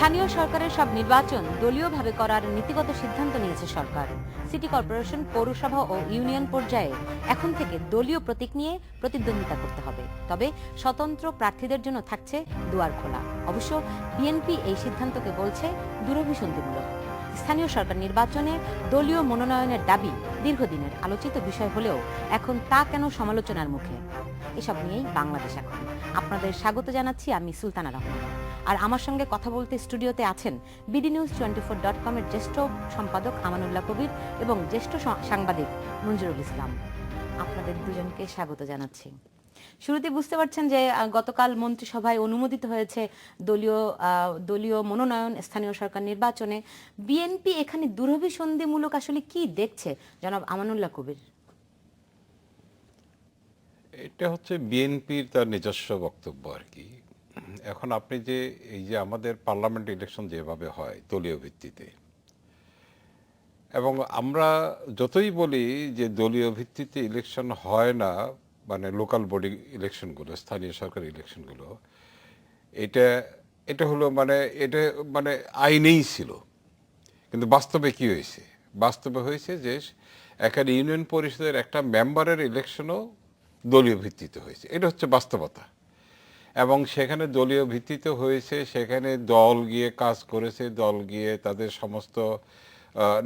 স্থানীয় সরকারের সব নির্বাচন দলীয়ভাবে করার নীতিগত সিদ্ধান্ত নিয়েছে সরকার। সিটি কর্পোরেশন, পৌরসভা ও ইউনিয়ন পর্যায়ে এখন থেকে দলীয় প্রতীক নিয়ে প্রতিদ্বন্দ্বিতা করতে হবে। তবে স্বতন্ত্র প্রার্থীদের জন্য থাকছে দুয়ার খোলা। অবশ্য বিএনপি এই সিদ্ধান্তকে বলছে দুরভিসন্ধিমূলক। স্থানীয় সরকার নির্বাচনে দলীয় মনোনয়নের দাবি দীর্ঘদিনের আলোচিত বিষয় হলেও এখন তা কেন সমালোচনার মুখে? এসব নিয়েই বাংলাদেশ এখন। আপনাদের স্বাগত জানাচ্ছি আমি সুলতানা রহমান। আর আমার সঙ্গে কথা বলতে স্টুডিওতে আছেন bdnews24.com এর জ্যেষ্ঠ সম্পাদক আমানুল্লাহ কবির এবং জ্যেষ্ঠ সাংবাদিক মঞ্জুরুল ইসলাম। আপনাদের দুজনকে স্বাগত জানাচ্ছি। শুরুতে বুঝতে পারছেন যে গতকাল মন্ত্রিসভায় অনুমোদিত হয়েছে দলীয় মনোনয়ন স্থানীয় সরকার নির্বাচনে। বিএনপি এখানে দুরভিসন্ধিমূলক আসলে কি দেখছে জনাব আমানুল্লাহ কবির? এটা হচ্ছে বিএনপির তার নিজস্ব বক্তব্য আর কি। এখন আপনি যে এই যে আমাদের পার্লামেন্ট ইলেকশন যেভাবে হয় দলীয় ভিত্তিতে, এবং আমরা যতই বলি যে দলীয় ভিত্তিতে ইলেকশন হয় না, মানে লোকাল বডি ইলেকশনগুলো, স্থানীয় সরকার ইলেকশনগুলো, এটা হলো এটা আইনেই ছিল। কিন্তু বাস্তবে কি হয়েছে? বাস্তবে হয়েছে যে এখানে ইউনিয়ন পরিষদের একটা মেম্বারের ইলেকশনও দলীয় ভিত্তিতে হয়েছে। এটা হচ্ছে বাস্তবতা। এবং সেখানে দলীয় ভিত্তিতে হয়েছে, সেখানে দল গিয়ে কাজ করেছে, দল গিয়ে তাদের সমস্ত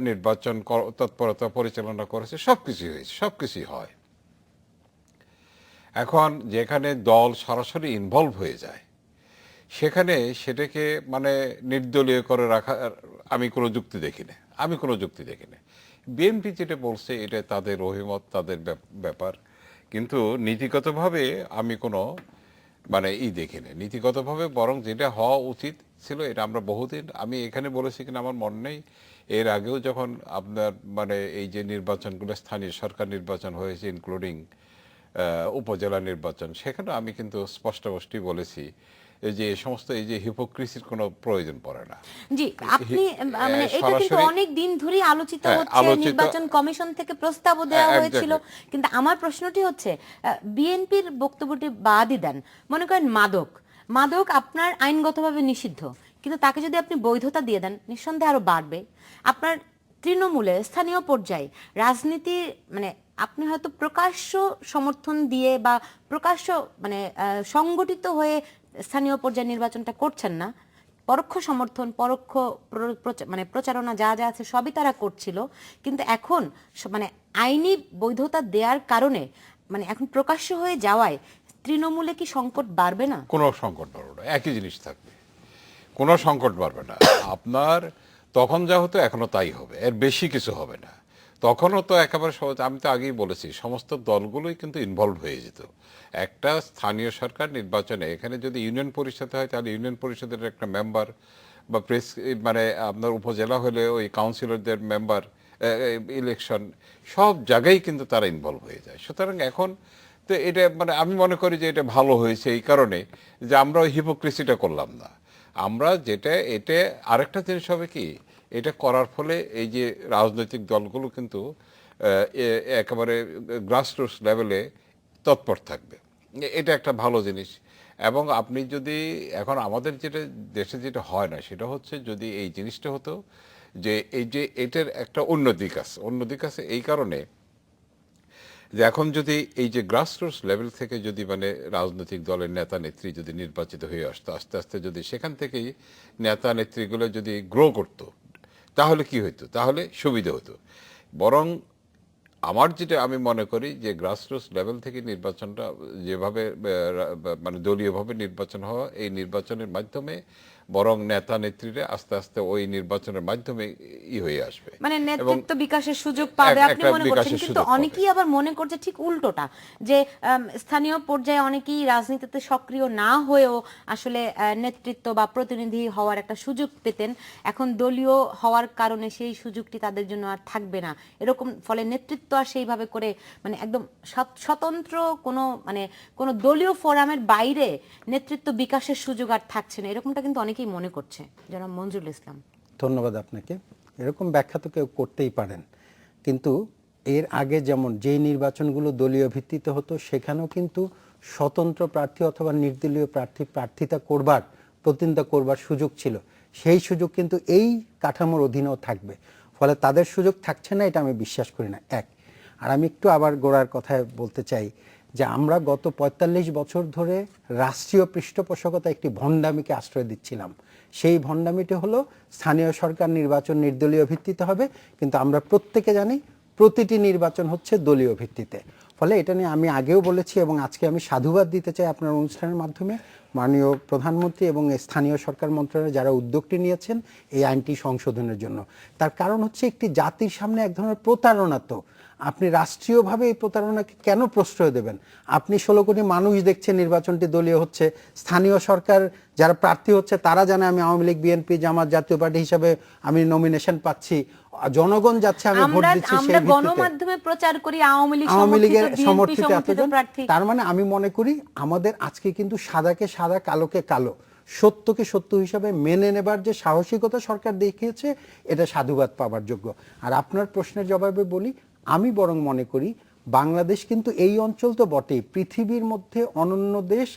নির্বাচন তৎপরতা পরিচালনা করেছে, সব কিছুই হয়েছে, সব কিছুই হয়। এখন যেখানে দল সরাসরি ইনভলভ হয়ে যায় সেখানে সেটাকে নির্দলীয় করে রাখা আমি কোনো যুক্তি দেখি না। বিএনপি যেটা বলছে এটা তাদের অভিমত, তাদের ব্যাপার। কিন্তু নীতিগতভাবে আমি কোনো দেখিনি নীতিগতভাবে। বরং যেটা হওয়া উচিত ছিল, এটা আমরা বহুদিন, আমি এখানে বলেছি কিনা আমার মনে নেই, এর আগেও যখন আপনার এই যে নির্বাচনগুলো, স্থানীয় সরকার নির্বাচন হয়েছে ইনক্লুডিং উপজেলা নির্বাচন, সেখানে আমি কিন্তু স্পষ্টই বলেছি যে সমস্ত এই যে হিপোক্রিসির কোনো প্রয়োজন পড়ে না। জি, আপনি এটা কিন্তু অনেক দিন ধরেই আলোচিত হচ্ছে, নির্বাচন কমিশন থেকে প্রস্তাবও দেওয়া হয়েছিল। কিন্তু আমার প্রশ্নটি হচ্ছে, বিএনপির বক্তব্যটি বাদই দেন, মনে করেন মাদক আপনার আইনগতভাবে নিষিদ্ধ, কিন্তু তাকে যদি আপনি বৈধতা দিয়ে দেন নিঃসন্দেহে আরো বাড়বে। আপনার তৃণমূলে স্থানীয় পর্যায়ে রাজনীতি আপনি হয়তো প্রকাশ্য সমর্থন দিয়ে বা প্রকাশ্য সংগঠিত হয়ে স্থানীয় পর্যায়ে নির্বাচনটা করছেন না, পরোক্ষ সমর্থন, পরোক্ষ প্রচারণা যা যা আছে সবই তারা করছিল। কিন্তু এখন আইনি বৈধতা দেওয়ার কারণে এখন প্রকাশ্য হয়ে যাওয়ায় তৃণমূলে কি সংকট বাড়বে না? কোনো সংকট বাড়বে না, একই জিনিস থাকবে, কোনো সংকট বাড়বে না। আপনার তখন যা হতো এখনো তাই হবে, এর বেশি কিছু হবে না। তখনও তো একেবারে সহজ, আমি তো আগেই বলেছি, সমস্ত দলগুলোই কিন্তু ইনভলভ হয়ে যেত একটা স্থানীয় সরকার নির্বাচনে। এখানে যদি ইউনিয়ন পরিষদ হয় তাহলে ইউনিয়ন পরিষদের একটা মেম্বার, বা আপনার উপজেলা হলে ওই কাউন্সিলরদের মেম্বার ইলেকশন, সব জায়গায় কিন্তু তারা ইনভলভ হয়ে যায়। সুতরাং এখন তো এটা আমি মনে করি যে এটা ভালো হয়েছে এই কারণে যে আমরা ওই হিপোক্রেসিটা করলাম না। আমরা এটা আরেকটা জিনিস হবে কি, এটা করার ফলে এই যে রাজনৈতিক দলগুলো কিন্তু একেবারে গ্রাসরুটস লেভেলে তৎপর থাকবে, এটা একটা ভালো জিনিস। এবং আপনি যদি এখন আমাদের দেশে যেটা হয় না, সেটা হচ্ছে যদি এই জিনিসটা হতো যে এই যে এটার একটা অন্য দিক আছে এই কারণে যে এখন যদি এই যে গ্রাসরুটস লেভেল থেকে যদি রাজনৈতিক দলের নেতা নেত্রী যদি নির্বাচিত হয়ে আসতো, আস্তে আস্তে যদি সেখান থেকেই নেতা নেত্রীগুলো যদি গ্রো করতো, তাহলে কি হতো? তাহলে সুবিধা হতো। বরং আমার যেটা আমি মনে করি যে গ্রাসরুটস লেভেল থেকে নির্বাচনটা যেভাবে দলীয়ভাবে নির্বাচন হওয়া, এই নির্বাচনের মাধ্যমে বরং নেতা নেত্রীরা আস্তে আস্তে ওই নির্বাচনের মাধ্যমে হয়ে আসবে, নেতৃত্ব বিকাশের সুযোগ পাবে আপনি মনে করছেন। কিন্তু অনেকেই আবার মনে করছে ঠিক উল্টোটা, যে স্থানীয় পর্যায়ে অনেকেই রাজনীতিতে সক্রিয় না হয়েও আসলে নেতৃত্ব বা প্রতিনিধি হওয়ার একটা সুযোগ পেতেন, এখন দলীয় হওয়ার কারণে সেই সুযোগটি তাদের জন্য আর থাকবে না। এরকম ফলে নেতৃত্ব আর সেইভাবে করে একদম স্বতন্ত্র কোনো দলীয় ফোরামের বাইরে নেতৃত্ব বিকাশের সুযোগ আর থাকছে না, এরকমটা কিন্তু অনেকেই মনে করছে। জনাব মঞ্জুরুল ইসলাম। ধন্যবাদ আপনাকে। এরকম ব্যাখ্যা তো কেউ করতেই পারেন, কিন্তু এর আগে যেমন যেই নির্বাচনগুলো দলীয় ভিত্তিতে হতো সেখানেও কিন্তু স্বতন্ত্র প্রার্থী অথবা নির্দলীয় প্রার্থিতা করবার, প্রতিদ্বন্দ্বিতা করবার সুযোগ ছিল। সেই সুযোগ কিন্তু এই কাঠামোর অধীনেও থাকবে। ফলে তাদের সুযোগ থাকছে না, এটা আমি বিশ্বাস করি না। এক, আর আমি একটু আবার গোড়ার কথায় বলতে চাই যে আমরা গত ৪৫ বছর ধরে রাষ্ট্রীয় পৃষ্ঠপোষকতা একটি ভণ্ডামিকে আশ্রয় দিচ্ছিলাম। সেই ভণ্ডামিটি হলো স্থানীয় সরকার নির্বাচন নির্দলীয় ভিত্তিতে হবে, কিন্তু আমরা প্রত্যেকে জানি প্রতিটি নির্বাচন হচ্ছে দলীয় ভিত্তিতে। ফলে এটা নিয়ে আমি আগেও বলেছি এবং আজকে আমি সাধুবাদ দিতে চাই আপনার অনুষ্ঠানের মাধ্যমে মাননীয় প্রধানমন্ত্রী এবং স্থানীয় সরকার মন্ত্রণালয় যারা উদ্যোগটি নিয়েছেন এই আইনটি সংশোধনের জন্য। তার কারণ হচ্ছে একটি জাতির সামনে এক ধরনের প্রতারণা। তো আপনি রাষ্ট্রীয়ভাবে এই প্রতারণাকে কেন প্রশ্রয় দেবেন? আপনি 16 কোটি মানুষ দেখছেন নির্বাচনটি দলীয় হচ্ছে, স্থানীয় সরকার যারা প্রার্থী হচ্ছে তারা জানে আমি আওয়ামী লীগ, বিএনপি, জামাত, জাতীয় পার্টি হিসাবে আমি নমিনেশন পাচ্ছি, জনগণ যাচ্ছে আমি ভোট দিচ্ছি, সেই ভিত্তিতে গণমাধ্যমে প্রচার করি আওয়ামী লীগের সমর্থিত সমর্থিত এতজন। প্রার্থী। তার মানে আমি মনে করি আমাদের আজকে কিন্তু সাদাকে সাদা, কালোকে কালো, সত্যকে সত্য হিসাবে মেনে নেবার যে সাহসিকতা সরকার দেখিয়েছে, এটা সাধুবাদ পাওয়ার যোগ্য। আর আপনার প্রশ্নের জবাবে বলি, আমি বরং মনে করি বাংলাদেশ কিন্তু এই অঞ্চল তো বটেই, পৃথিবীর মধ্যে অনন্য দেশ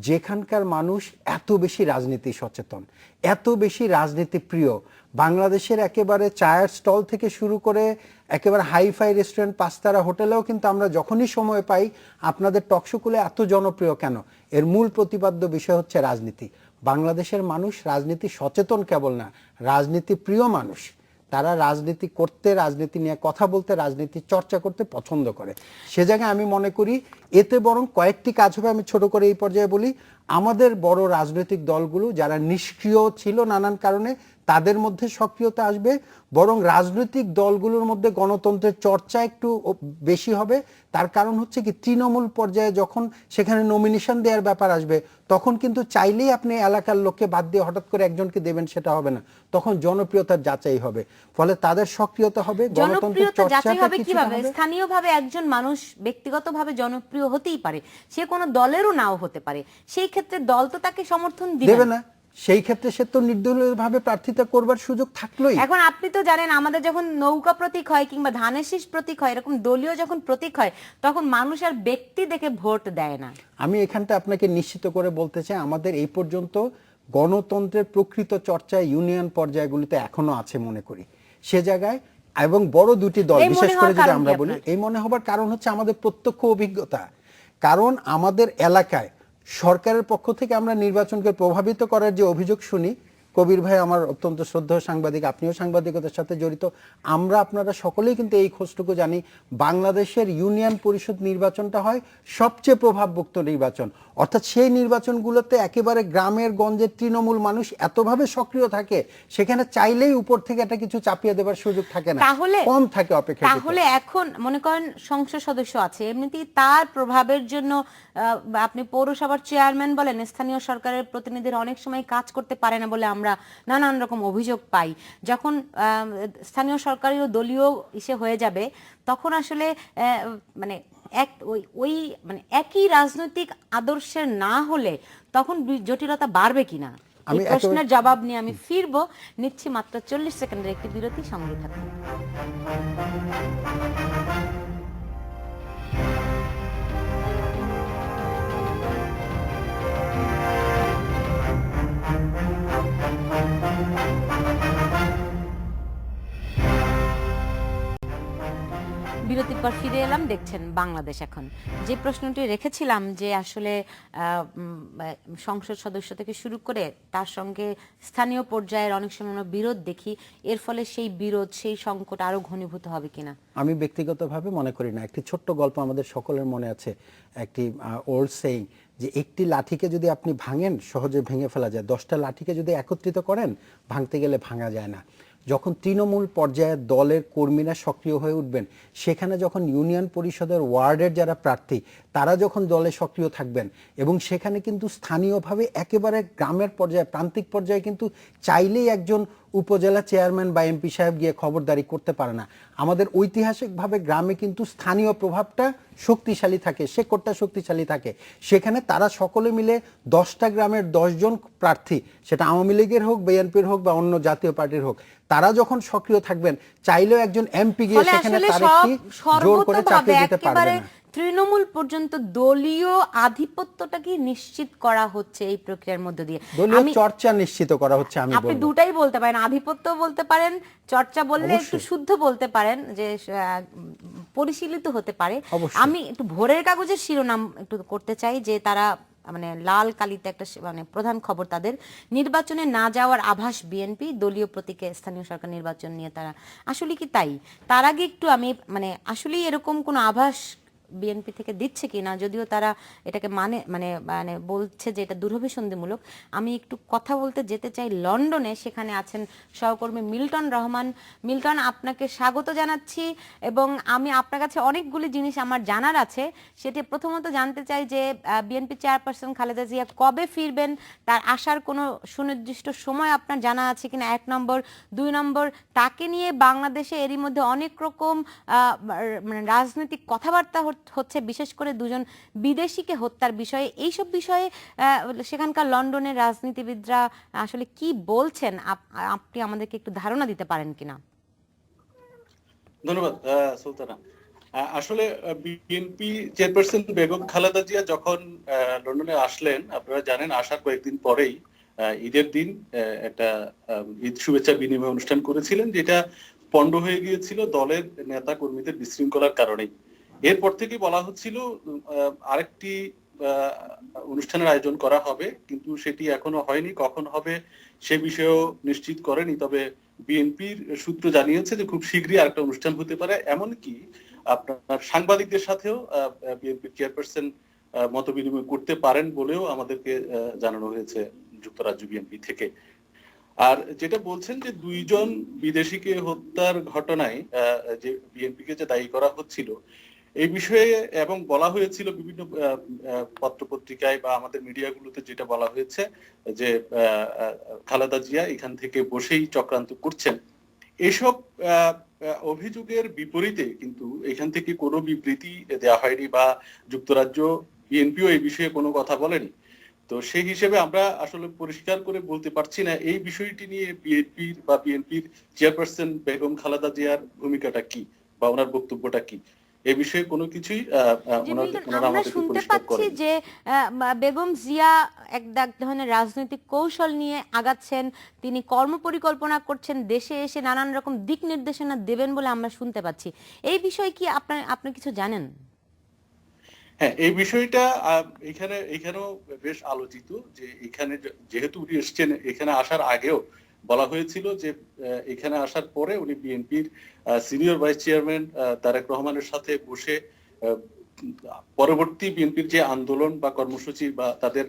যেখানকার মানুষ এত বেশি রাজনীতি সচেতন, এত বেশি রাজনীতি প্রিয়। বাংলাদেশের একেবারে চায়ের স্টল থেকে শুরু করে একেবারে হাইফাই রেস্টুরেন্ট, পাঁচতারা হোটেলেও কিন্তু আমরা যখনই সময় পাই আপনাদের টকশোগুলো এত জনপ্রিয় কেন? এর মূল প্রতিপাদ্য বিষয় হচ্ছে রাজনীতি। বাংলাদেশের মানুষ রাজনীতি সচেতন কেবল না, রাজনীতি প্রিয় মানুষ। তারা রাজনীতি করতে, রাজনীতি নিয়ে কথা বলতে, রাজনীতি চর্চা করতে পছন্দ করে। সে জায়গায় আমি মনে করি এতে বরং কয়েকটি কাজ হবে। আমি ছোট করে এই পর্যায়ে বলি, আমাদের বড় রাজনৈতিক দলগুলো যারা নিষ্ক্রিয় ছিল নানান কারণে, তাদের মধ্যে সক্রিয়তা আসবে, বরং রাজনৈতিক দলগুলোর মধ্যে গণতন্ত্রের চর্চা একটু বেশি হবে। তার কারণ হচ্ছে কি, তৃণমূল পর্যায়ে যখন সেখানে নমিনেশন দেওয়ার ব্যাপার আসবে, তখন কিন্তু চাইলেই আপনি এলাকার লোককে বাদ দিয়ে হঠাৎ করে একজনকে দেবেন সেটা হবে না, তখন জনপ্রিয়তার যাচাই হবে। ফলে তাদের সক্রিয়তা হবে, গণতন্ত্রের চর্চাটা কিছুটা হবে। স্থানীয়ভাবে একজন মানুষ ব্যক্তিগতভাবে জনপ্রিয় হতেই পারে, সে কোনো দলেরও নাও হতে পারে, সেই ক্ষেত্রে দল তো তাকে সমর্থন দেবে না, সেই ক্ষেত্রে সে তো নির্দলীয়ভাবে প্রার্থিতা করবার সুযোগ থাকলোই। এখন আপনি তো জানেন আমাদের যখন নৌকা প্রতীক হয় কিংবা ধানের শীষ প্রতীক হয়, এরকম দলীয় যখন প্রতীক হয় তখন মানুষ আর ব্যক্তি দেখে ভোট দেয় না। আমি এখানটা আপনাকে নিশ্চিত করে বলতে চাই, আমাদের এই পর্যন্ত গণতন্ত্রের প্রকৃত চর্চা ইউনিয়ন পর্যায়গুলিতে এখনো আছে মনে করি সে জায়গায়। এবং বড় দুটি দল বিশেষ করে যদি আমরা বলি, এই মনে হবার কারণ হচ্ছে আমাদের প্রত্যক্ষ অভিজ্ঞতা। কারণ আমাদের এলাকায় সরকারের পক্ষ থেকে আমরা নির্বাচনকে প্রভাবিত করার যে অভিযোগ শুনি, কবির ভাই আমার অত্যন্ত শ্রদ্ধেয় সাংবাদিক, আপনিও সাংবাদিকতার সাথে জড়িত, আমরা আপনারা সকলেই কিন্তু এই খোঁজটুকু জানি, বাংলাদেশের ইউনিয়ন পরিষদ নির্বাচনটা হয় সবচেয়ে প্রভাবযুক্ত নির্বাচন। অর্থাৎ সেই নির্বাচনগুলোতে একেবারে গ্রামের গঞ্জের তৃণমূল মানুষ এতভাবে সক্রিয় থাকে, সেখানে চাইলেই উপর থেকে একটা কিছু চাপিয়ে দেবার সুযোগ থাকে না, কম থাকে অপেক্ষা। তাহলে এখন মনে করেন সংসদ সদস্য আছে, এমনিতেই তার প্রভাবের জন্য আপনি পৌরসভার চেয়ারম্যান বলেন, স্থানীয় সরকারের প্রতিনিধিরা অনেক সময় কাজ করতে পারে না বলে আমরা নানান রকম অভিযোগ পাই। যখন স্থানীয় সরকারি ও দলীয় ইসে হয়ে যাবে, তখন আসলে মানে মানে একই রাজনৈতিক আদর্শের না হলে তখন জটিলতা বাড়বে কিনা, এই প্রশ্নের জবাব নিয়ে আমি ফিরবো। নিচ্ছি মাত্র 40 সেকেন্ডের একটি বিরতি, সঙ্গে থাকুন। বিরতির পর ফিরে এলাম, দেখছেন বাংলাদেশ এখন। যে প্রশ্নটি রেখেছিলাম যে আসলে সংসদ সদস্য থেকে শুরু করে তার সঙ্গে স্থানীয় পর্যায়ের অনেক সময় আমরা বিরোধ দেখি, এর ফলে সেই বিরোধ, সেই সংকট আরো ঘনীভূত হবে কিনা? আমি ব্যক্তিগতভাবে মনে করি না। একটি ছোট্ট গল্প আমাদের সকলের মনে আছে, একটি ওল্ড সেইং, যে একটি লাঠিকে যদি আপনি ভাঙেন সহজে ভেঙে ফেলা যায়, 10টা লাঠিকে যদি একত্রিত করেন ভাঙতে গেলে ভাঙা যায় না। যখন তৃণমূল পর্যায়ে দলের কর্মীরা সক্রিয় হয়ে উঠবেন, সেখানে যখন ইউনিয়ন পরিষদের ওয়ার্ডের যারা প্রার্থী তারা যখন দলে সক্রিয় থাকবেন, এবং সেখানে কিন্তু স্থানীয়ভাবে একেবারে গ্রামের পর্যায়ে, প্রান্তিক পর্যায়ে কিন্তু চাইলেই একজন উপজেলা চেয়ারম্যান বা এমপি সাহেব গিয়ে খবরদারি করতে পারে না। আমাদের ঐতিহাসিকভাবে গ্রামে কিন্তু স্থানীয় প্রভাবটা শক্তিশালী থাকে, শেকড়টা শক্তিশালী থাকে। সেখানে তারা সকলে মিলে 10টা গ্রামের 10 জন প্রার্থী, সেটা আওয়ামী লীগের হোক, বিএনপির হোক বা অন্য জাতীয় পার্টির হোক, তারা যখন সক্রিয় থাকবেন, চাইলেও একজন এমপি গিয়ে সেখানে তার একটি জোর করে চাপিয়ে দিতে পারবে না। তৃণমূল পর্যন্ত দলীয় আধিপত্যটা কি নিশ্চিত করা হচ্ছে এই প্রক্রিয়ার মধ্য দিয়ে? দলীয় চর্চা নিশ্চিত করা হচ্ছে, আমি আপনি বলবো। দুটাই বলতে পারেন, আধিপত্য বলতে পারেন, চর্চা বললে একটু অবশ্যই। শুদ্ধ বলতে পারেন যে পরিশীলিত হতে পারে। অবশ্যই। আমি একটু ভোরের কাগজের শিরোনাম একটু করতে চাই যে তারা মানে লাল কালিতে একটা মানে প্রধান খবর তাদের, নির্বাচনে না যাওয়ার আভাস বিএনপি, দলীয় প্রতীকে স্থানীয় সরকার নির্বাচন নিয়ে তারা। আসলে কি তাই? তার আগে একটু আমি মানে আসলেই এরকম কোনো আভাস বিএনপি থেকে দিচ্ছে কিনা, যদিও তারা এটাকে মানে মানে মানে বলছে যে এটা দুরভিসন্ধিমূলক। আমি একটু কথা বলতে যেতে চাই লন্ডনে, সেখানে আছেন সহকর্মী মিল্টন রহমান। মিল্টন, আপনাকে স্বাগত জানাচ্ছি এবং আমি আপনার কাছে অনেকগুলি জিনিস আমার জানার আছে। সেটি প্রথমত জানতে চাই যে বিএনপি চেয়ারপারসন খালেদা জিয়া কবে ফিরবেন, তার আসার কোনো সুনির্দিষ্ট সময় আপনার জানা আছে কিনা, 1 নম্বর। 2 নম্বর, তাকে নিয়ে বাংলাদেশে এরই মধ্যে অনেক রকম মানে রাজনৈতিক কথাবার্তা হচ্ছে, বিশেষ করে দুজন বিদেশিকে হত্যার বিষয়ে। এইসব বিষয়ে সেখানকার লন্ডনের রাজনীতিবিদরা আসলে কি বলছেন, আপনি আমাদেরকে একটু ধারণা দিতে পারেন কিনা? ধন্যবাদ সুলতানা। আসলে বিএনপি চেয়ারপারসন বেগম খালেদা জিয়া যখন লন্ডনে আসলেন, আপনারা জানেন আসার কয়েকদিন পরেই ঈদের দিন একটা ঈদ শুভেচ্ছা বিনিময় অনুষ্ঠান করেছিলেন, যেটা পণ্ড হয়ে গিয়েছিল দলের নেতা কর্মীদের বিশৃঙ্খলার কারণেই। এরপর থেকে বলা হচ্ছিল আরেকটি অনুষ্ঠানের আয়োজন করা হবে, কিন্তু সেটি এখনো হয়নি। কখন হবে সে বিষয়েও নিশ্চিত করেনি, তবে বিএনপির সূত্র জানিয়েছে যে খুব শীঘ্রই আরেকটা অনুষ্ঠান হতে পারে। এমনকি আপনার সাংবাদিকদের সাথেও বিএনপির চেয়ারপারসন মত বিনিময় করতে পারেন বলেও আমাদেরকে জানানো হয়েছে যুক্তরাজ্য বিএনপি থেকে। আর যেটা বলছেন যে 2 জন বিদেশিকে হত্যার ঘটনায় যে বিএনপিকে যে দায়ী করা হচ্ছিল এই বিষয়ে, এবং বলা হয়েছিল বিভিন্ন পত্রপত্রিকায় বা আমাদের মিডিয়াগুলোতে যেটা বলা হয়েছে যে খালেদা জিয়া এখান থেকে বসেই চক্রান্ত করছেন। এসব অভিযোগের বিপরীতে কিন্তু এখান থেকে কোনো বিবৃতি দেওয়া হয়নি বা যুক্তরাজ্য বিএনপিও এই বিষয়ে কোনো কথা বলেনি। তো সেই হিসেবে আমরা আসলে পরিষ্কার করে বলতে পারছি না এই বিষয়টি নিয়ে বিএনপির চেয়ারপারসন বেগম খালেদা জিয়ার ভূমিকাটা কি বা ওনার বক্তব্যটা কি। এ বিষয়ে কোনো কিছুই আমরা শুনতে পাচ্ছি যে বেগম জিয়া এক ধরনের রাজনৈতিক কৌশল নিয়ে আগাচ্ছেন, তিনি কর্মপরিকল্পনা করছেন, দেশে এসে নানান রকম দিক নির্দেশনা দেবেন বলে আমরা শুনতে পাচ্ছি। এই বিষয়ে কি আপনি কিছু জানেন? হ্যাঁ, এই বিষয়টা এখানেও বেশ আলোচিত, যে এখানে যেহেতু উনি এসছেন, এখানে আসার আগেও বলা হয়েছিল যে এখানে আসার পরে উনি বিএনপির সিনিয়র ভাইস চেয়ারম্যান তারেক রহমানের সাথে বসে পরবর্তী বিএনপির যে আন্দোলন বা কর্মসূচি বা তাদের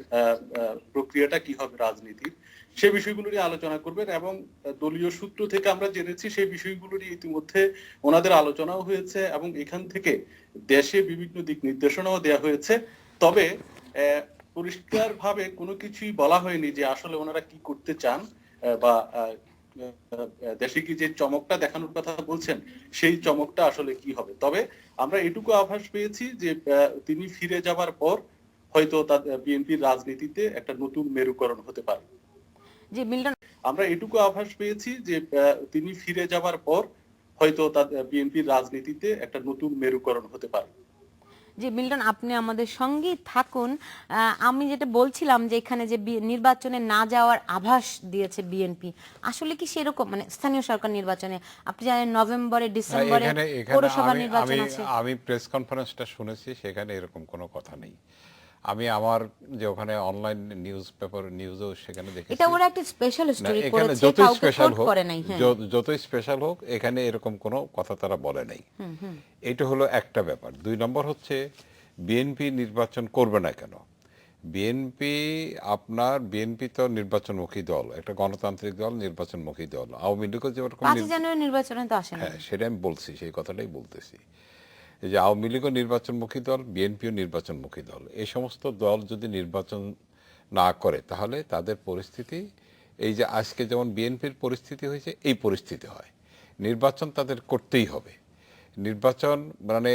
প্রক্রিয়াটা কি হবে রাজনীতির, সে বিষয়গুলো নিয়ে আলোচনা করবেন। এবং দলীয় সূত্র থেকে আমরা জেনেছি সেই বিষয়গুলো নিয়ে ইতিমধ্যে ওনাদের আলোচনাও হয়েছে এবং এখান থেকে দেশে বিভিন্ন দিক নির্দেশনাও দেওয়া হয়েছে। তবে পরিষ্কার ভাবে কোনো কিছুই বলা হয়নি যে আসলে ওনারা কি করতে চান বা দেশে কি যে চমকটা দেখানোর কথা বলছেন সেই চমকটা আসলে কি হবে। তবে আমরা এটুকু আভাস পেয়েছি যে তিনি ফিরে যাবার পর হয়তো বিএনপির রাজনীতিতে একটা নতুন মেরুকরণ হতে পারে। জি মিল্টন, আমরা এটুকু আভাস পেয়েছি যে তিনি ফিরে যাবার পর হয়তো বিএনপির রাজনীতিতে একটা নতুন মেরুকরণ হতে পারে। যে মিল্টন, আপনি আমাদের সঙ্গেই থাকুন। আমি যেটা বলছিলাম যে এখানে যে নির্বাচনে না যাওয়ার আভাস দিয়েছে বিএনপি, আসলে কি সেরকম মানে স্থানীয় সরকার নির্বাচনে আপনি জানেন নভেম্বরে ডিসেম্বরে পৌরসভা নির্বাচন আছে। আমি প্রেস কনফারেন্সটা শুনেছি, সেখানে এরকম কোনো কথা নেই। আমি আমার যে ওখানে অনলাইন নিউজ পেপার নিউজও সেখানে দেখেছি। এটা ওরা একটা স্পেশাল স্টোরি এখানে করেছে, যতই কাউকে স্পেশাল কোট হোক, করে নাই। হ্যাঁ, যতই স্পেশাল হোক, এখানে এরকম কোনো কথা তারা বলে নাই। এটা হলো একটা ব্যাপার। 2 নম্বর হচ্ছে বিএনপি নির্বাচন করবে না কেন? বিএনপি তো নির্বাচনমুখী দল, একটা গণতান্ত্রিক দল, নির্বাচনমুখী দল। আওয়ামী লীগও যেরকম 5 জানুয়ারি নির্বাচনে তো আসে না। হ্যাঁ, সেটা আমি বলছি, সেই কথাটাই বলতেছি যে আওয়ামী লীগও নির্বাচনমুখী দল, বিএনপিও নির্বাচনমুখী দল। এই সমস্ত দল যদি নির্বাচন না করে তাহলে তাদের পরিস্থিতি এই যে আজকে যেমন বিএনপির পরিস্থিতি হয়েছে, এই পরিস্থিতি হয়। নির্বাচন তাদের করতেই হবে। নির্বাচন মানে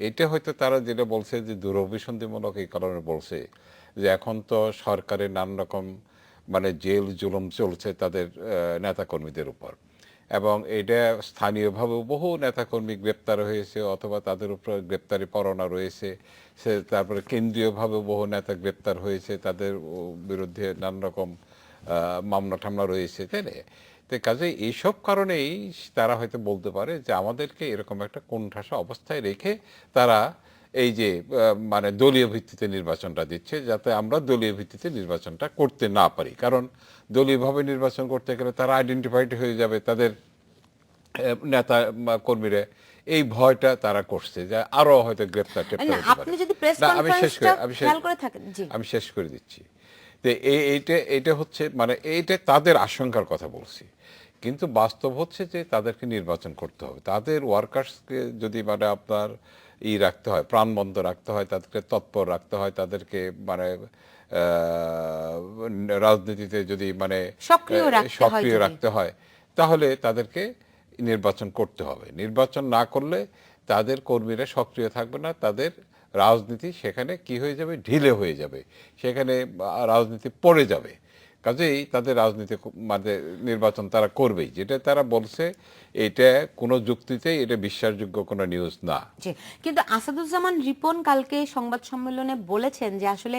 এটা হয়তো তারা যেটা বলছে যে দুরভিসন্ধিমূলক, এই কারণে বলছে যে এখন তো সরকারের নানান রকম মানে জেল জুলুম চলছে তাদের নেতাকর্মীদের উপর। এবং এটা স্থানীয়ভাবে বহু নেতাকর্মী গ্রেপ্তার হয়েছে অথবা তাদের উপর গ্রেপ্তারি পরোয়ানা রয়েছে, তারপরে কেন্দ্রীয়ভাবে বহু নেতা গ্রেপ্তার হয়েছে, তাদের বিরুদ্ধে নানা রকম মামলা টামলা রয়েছে, তাই না? তো কাজে এইসব কারণেই তারা হয়তো বলতে পারে যে আমাদেরকে এরকম একটা কোণঠাসা অবস্থায় রেখে তারা এই যে মানে দলীয় ভিত্তিতে নির্বাচনটা দিচ্ছে, যাতে আমরা দলীয় ভিত্তিতে নির্বাচনটা করতে না পারি। কারণ দলীয়ভাবে নির্বাচন করতে গেলে তারা আইডেন্টিফাইড হয়ে যাবে, তাদের নেতা কর্মীরা এই ভয়টা তারা করছে যে আরো হয়তো গ্রেপ্তার টেপ্তার হতে পারে। আপনি যদি প্রেস না, কনফারেন্সটা খেয়াল করে থাকেন, জি আমি শেষ করে দিচ্ছি। তো এইটা হচ্ছে মানে এইটা তাদের আশঙ্কার কথা বলছি, কিন্তু বাস্তব হচ্ছে যে তাদেরকে নির্বাচন করতে হবে। তাদের ওয়ার্কার্সকে যদি মানে আপনার রাখতে হয়, প্রাণবন্ত রাখতে হয়, তাদেরকে তৎপর রাখতে হয়, তাদেরকে মানে রাজনীতিতে যদি মানে সক্রিয় রাখতে হয়, তাহলে তাদেরকে নির্বাচন করতে হবে। নির্বাচন না করলে তাদের কর্মীরা সক্রিয় থাকবে না, তাদের রাজনীতি সেখানে কি হয়ে যাবে, ঢিলে হয়ে যাবে, সেখানে রাজনীতি পড়ে যাবে। কাজেই তাদের রাজনীতি মানে নির্বাচন তারা করবেই, যেটা তারা বলছে এটা কোনো যুক্তিতেই এটা বিশ্বাসযোগ্য কোনো নিউজ না। কিন্তু আসাদুজ্জামান রিপন কালকে সংবাদ সম্মেলনে বলেছেন যে আসলে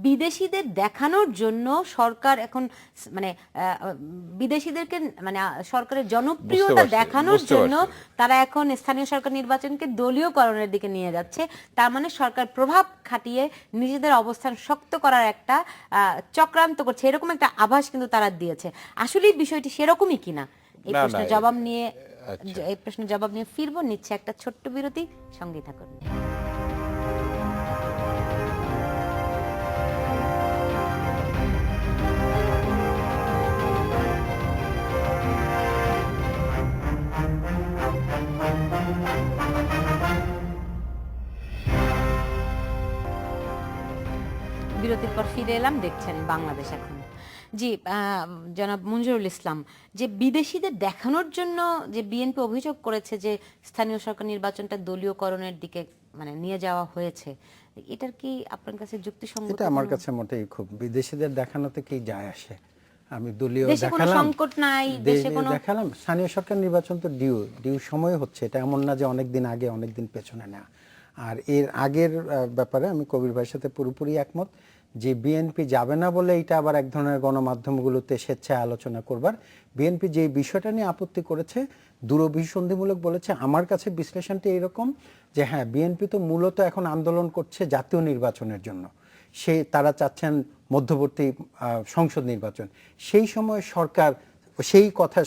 বিদেশিদের দেখানোর জন্য সরকার এখন মানে বিদেশিদেরকে মানে সরকারের জনপ্রিয়তা দেখানোর জন্য তারা এখন স্থানীয় সরকার নির্বাচনকে দলীয়করণের দিকে নিয়ে যাচ্ছে। তার মানে সরকার প্রভাব খাটিয়ে নিজেদের অবস্থান শক্ত করার একটা চক্রান্ত করছে, এরকম একটা আভাস কিন্তু তারা দিয়েছে। আসলে বিষয়টি সেরকমই কিনা এই প্রশ্নের জবাব নিয়ে ফিরবো, নিচ্ছে একটা ছোট্ট বিরতি, সঙ্গে থাকুন। বিরতির পর ফিরে এলাম, দেখছেন বাংলাদেশ এখন। জি, জনাব মঞ্জুরুল ইসলাম, যে বিদেশিদের দেখানোর জন্য যে বিএনপি অভিযোগ করেছে যে স্থানীয় সরকার নির্বাচনটা দলীয়করণের দিকে মানে নিয়ে যাওয়া হয়েছে, এটার কি আপনার কাছে যুক্তিসঙ্গত? এটা আমার কাছে মোটেই খুব বিদেশিদের দেখানোতে কি যায় আসে। আমি দলীয় দেশে কোনো সংকট নাই, দেশে কোনো দেখালাম, স্থানীয় সরকার নির্বাচন তো ডিউ সময় হচ্ছে, এটা এমন না যে অনেকদিন আগে অনেকদিন পেছনে না। আর এর আগের ব্যাপারে আমি কবির ভাইয়ের সাথে পুরোপুরি একমত যে বিএনপি যাবে না বলে এটা আবার এক ধরনের গণমাধ্যমগুলোতে স্বেচ্ছায় আলোচনা করবার। বিএনপি যে বিষয়টা নিয়ে আপত্তি করেছে, দূরভিসন্ধিমূলক বলেছে, আমার কাছে বিশ্লেষণটি এরকম যে হ্যাঁ, বিএনপি তো মূলত এখন আন্দোলন করছে জাতীয় নির্বাচনের জন্য, তারা চাচ্ছেন মধ্যবর্তী সংসদ নির্বাচন। সেই সময় সরকার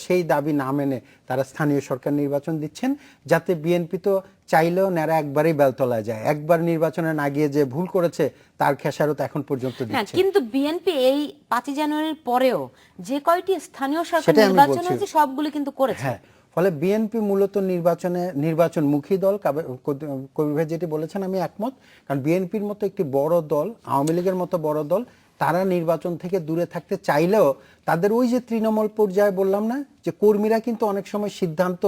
সেই দাবি না মেনে তারা স্থানীয় সরকার নির্বাচন দিচ্ছেন, যাতে বিএনপি তো চাইলেও নেড়া একবারই বেলতলায় যায়, একবার নির্বাচনে না গিয়ে যে ভুল করেছে তার খেসারত এখন পর্যন্ত দিচ্ছে। কিন্তু বিএনপি এই 5 জানুয়ারির পরেও যে কয়টি স্থানীয় সরকার নির্বাচন হয়েছে সবগুলো কিন্তু করেছে। হ্যাঁ, ফলে বিএনপি মূলত নির্বাচনমুখী দল। কবির ভাই যেটি বলেছেন আমি একমত, কারণ বিএনপির মতো একটি বড় দল, আওয়ামী লীগের মতো বড় দল, তারা নির্বাচন থেকে দূরে থাকতে চাইলেও তাদের ওই যে তৃণমূল পর্যায়ে বললাম না যে কর্মীরা কিন্তু অনেক সময় সিদ্ধান্ত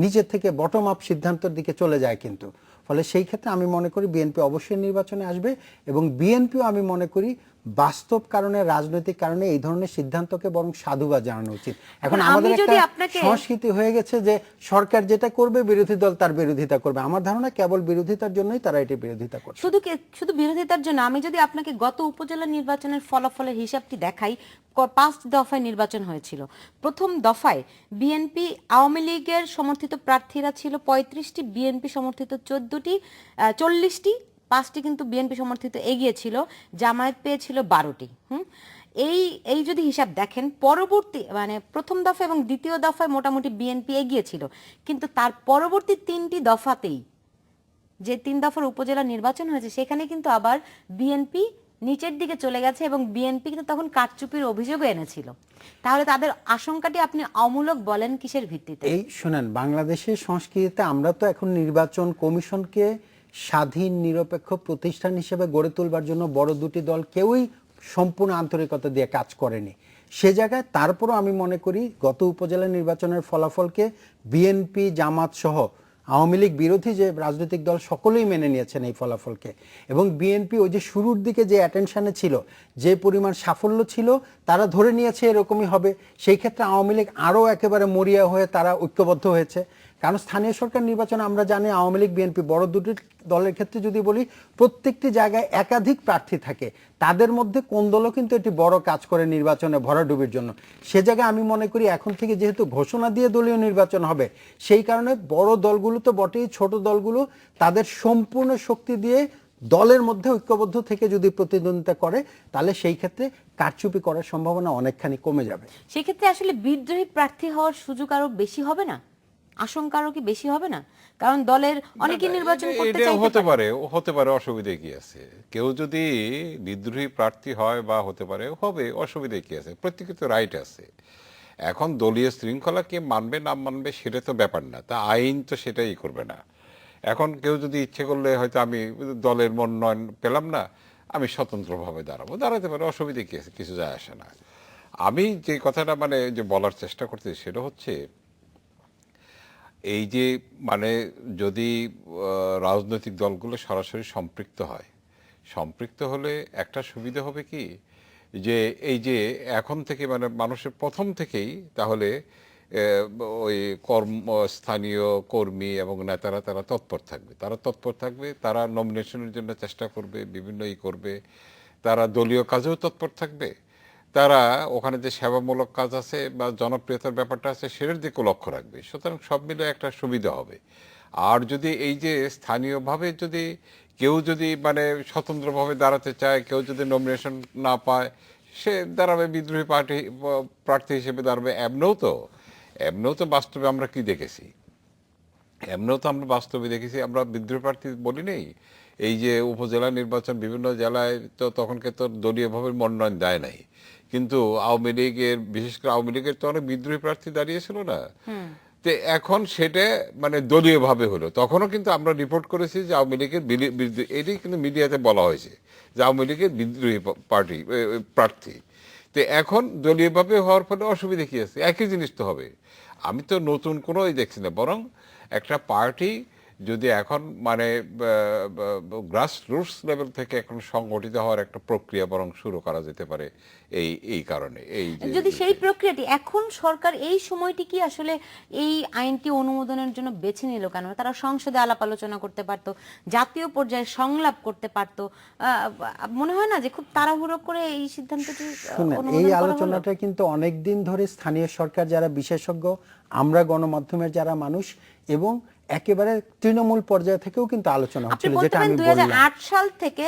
নিজের থেকে বটম আপ সিদ্ধান্তের দিকে চলে যায় কিন্তু। ফলে সেই ক্ষেত্রে আমি মনে করি বিএনপি অবশ্যই নির্বাচনে আসবে, এবং বিএনপিও আমি মনে করি বাস্তব কারণে, রাজনৈতিক কারণে এই ধরনের সিদ্ধান্তকে বরং সাধুবাদ জানানো উচিত। এখন আমাদের একটা সংস্কৃতি হয়ে গেছে যে সরকার যেটা করবে বিরোধী দল তার বিরোধিতা করবে। আমার ধারণা কেবল বিরোধিতার জন্যই তারা এটি বিরোধিতা করছে। শুধু বিরোধিতার জন্য। আমি যদি আপনাকে গত উপজেলা নির্বাচনের ফলাফলের হিসাবটি দেখাই, 5 দফায় নির্বাচন হয়েছিল। প্রথম দফায় বিএনপি আওয়ামী লীগের সমর্থিত প্রার্থীরা ছিল 35টি, বিএনপি সমর্থিত 40টি, 5টি কিন্তু বিএনপি সমর্থিত এগিয়ে ছিল, জামায়াত পেয়েছিল 12টি। এই যদি হিসাব দেখেন, পরবর্তী মানে প্রথম দফা এবং দ্বিতীয় দফায় মোটামুটি বিএনপি এগিয়ে ছিল, কিন্তু তার পরবর্তী 3টি দফাতেই যে 3 দফার উপজেলা নির্বাচন হয়েছে সেখানে কিন্তু আবার বিএনপি নিচের দিকে চলে গেছে, এবং বিএনপি কিন্তু তখন কারচুপির অভিযোগও এনেছিল। তাহলে তাদের আশঙ্কাটি আপনি অমূলক বলেন কিসের ভিত্তিতে? এই শুনেন, বাংলাদেশের সংস্কৃতিতে আমরা তো এখন নির্বাচন কমিশনকে স্বাধীন নিরপেক্ষ প্রতিষ্ঠান হিসেবে গড়ে তুলবার জন্য বড় দুটি দল কেউই সম্পূর্ণ আন্তরিকতা দিয়ে কাজ করেনি। সে জায়গায় তারপরও আমি মনে করি গত উপজেলা নির্বাচনের ফলাফলকে বিএনপি, জামাত সহ আওয়ামী লীগ বিরোধী যে রাজনৈতিক দল সকলেই মেনে নিয়েছেন এই ফলাফলকে, এবং বিএনপি ওই যে শুরুর দিকে যে অ্যাটেনশনে ছিল, যে পরিমাণ সাফল্য ছিল, তারা ধরে নিয়েছে এরকমই হবে। সেই ক্ষেত্রে আওয়ামী লীগ আরও একেবারে মরিয়া হয়ে তারা ঐক্যবদ্ধ হয়েছে। কারণ স্থানীয় সরকার নির্বাচনে আমরা জানি আওয়ামী লীগ বিএনপি বড় দুটি দলের ক্ষেত্রে যদি বলি, প্রত্যেকটি জায়গায় একাধিক প্রার্থী থাকে, তাদের মধ্যে কোন দলও কিন্তু এটি বড় কাজ করে নির্বাচনে ভরাডুবির জন্য। সে জায়গায় আমি মনে করি এখন থেকে যেহেতু ঘোষণা দিয়ে দলীয় নির্বাচন হবে, সেই কারণে বড় দলগুলো তো বটেই, ছোট দলগুলো তাদের সম্পূর্ণ শক্তি দিয়ে দলের মধ্যে ঐক্যবদ্ধ থেকে যদি প্রতিদ্বন্দ্বিতা করে, তাহলে সেই ক্ষেত্রে কারচুপি করার সম্ভাবনা অনেকখানি কমে যাবে। সেক্ষেত্রে আসলে বিদ্রোহী প্রার্থী হওয়ার সুযোগ আরো বেশি হবে না, আশঙ্কা আরো কি বেশি হবে না? কারণ দলের অনেকে নির্বাচন করতে এটা চাইতে হতে পারে। পারে, হতে পারে, অসুবিধা কি আছে? কেউ যদি বিদ্রোহী প্রার্থী হয় বা হতে পারে, হবে, অসুবিধা কি আছে? প্রত্যেকের তো রাইট আছে। এখন দলীয় শৃঙ্খলা কে মানবে না মানবে সেটা তো ব্যাপার না, তা আইন তো সেটাই করবে না। এখন কেউ যদি ইচ্ছে করলে হয়তো আমি দলের মনোনয়ন পেলাম না, আমি স্বতন্ত্রভাবে দাঁড়াতে পারে, অসুবিধা কি আছে? কিছু যায় আসে না। আমি যে কথাটা মানে যে বলার চেষ্টা করতেছি সেটা হচ্ছে এই যে মানে যদি রাজনৈতিক দলগুলো সরাসরি সম্পৃক্ত হয়, সম্পৃক্ত হলে একটা সুবিধা হবে কি, যে এই যে এখন থেকে মানে মানুষের প্রথম থেকেই তাহলে ওই স্থানীয় কর্মী এবং নেতারা তারা তৎপর থাকবে, তারা নমিনেশনের জন্য চেষ্টা করবে, বিভিন্ন করবে, তারা দলীয় কাজেও তৎপর থাকবে, তারা ওখানে যে সেবামূলক কাজ আছে বা জনপ্রিয়তার ব্যাপারটা আছে সেটার দিকে লক্ষ্য রাখবে। সুতরাং সব মিলে একটা সুবিধা হবে। আর যদি এই যে স্থানীয়ভাবে যদি কেউ যদি মানে স্বতন্ত্রভাবে দাঁড়াতে চায়, কেউ যদি নমিনেশন না পায়, সে দাঁড়াবে বিদ্রোহী প্রার্থী হিসেবে দাঁড়াবে। এমনও তো বাস্তবে আমরা কি দেখেছি, আমরা বিদ্রোহী প্রার্থী বলি নেই। এই যে উপজেলা নির্বাচন বিভিন্ন জেলায় তো তখনকে তো দলীয়ভাবে মনোনয়ন দেয় নাই, কিন্তু আওয়ামী লীগের, বিশেষ করে আওয়ামী লীগের তো অনেক বিদ্রোহী প্রার্থী দাঁড়িয়েছিল না। তো এখন সেটা মানে দলীয়ভাবে হলো, তখনও কিন্তু আমরা রিপোর্ট করেছি যে আওয়ামী লীগের এটাই কিন্তু মিডিয়াতে বলা হয়েছে যে আওয়ামী লীগের বিদ্রোহী প্রার্থী। তো এখন দলীয়ভাবে হওয়ার ফলে অসুবিধা কি আছে? একই জিনিস তো হবে। আমি তো নতুন কোনো দেখছি না, বরং একটা পার্টি যদি এখন মানে গ্রাস রুটস লেভেল থেকে এখন সংগঠিত হওয়ার একটা প্রক্রিয়া বরং শুরু করা যেতে পারে। এই কারণে যদি সেই প্রক্রিয়াটি এখন সরকার এই সময়টি কি আসলে এই আইনটি অনুমোদনের জন্য বেছে নিল কেন? তারা সংসদে আলাপ আলোচনা করতে পারত, জাতীয় পর্যায়ে সংলাপ করতে পারত। মনে হয় না যে খুব তাড়াহুড়ো করে এই সিদ্ধান্তটি এই আলোচনাটা কিন্তু অনেক দিন ধরে স্থানীয় সরকার যারা বিশেষজ্ঞ, আমরা গণমাধ্যমের যারা মানুষ এবং একেবারে তৃণমূল পর্যায়ে থেকেও কিন্তু আলোচনা হচ্ছিল, যেটা আমি বললাম 2008 সাল থেকে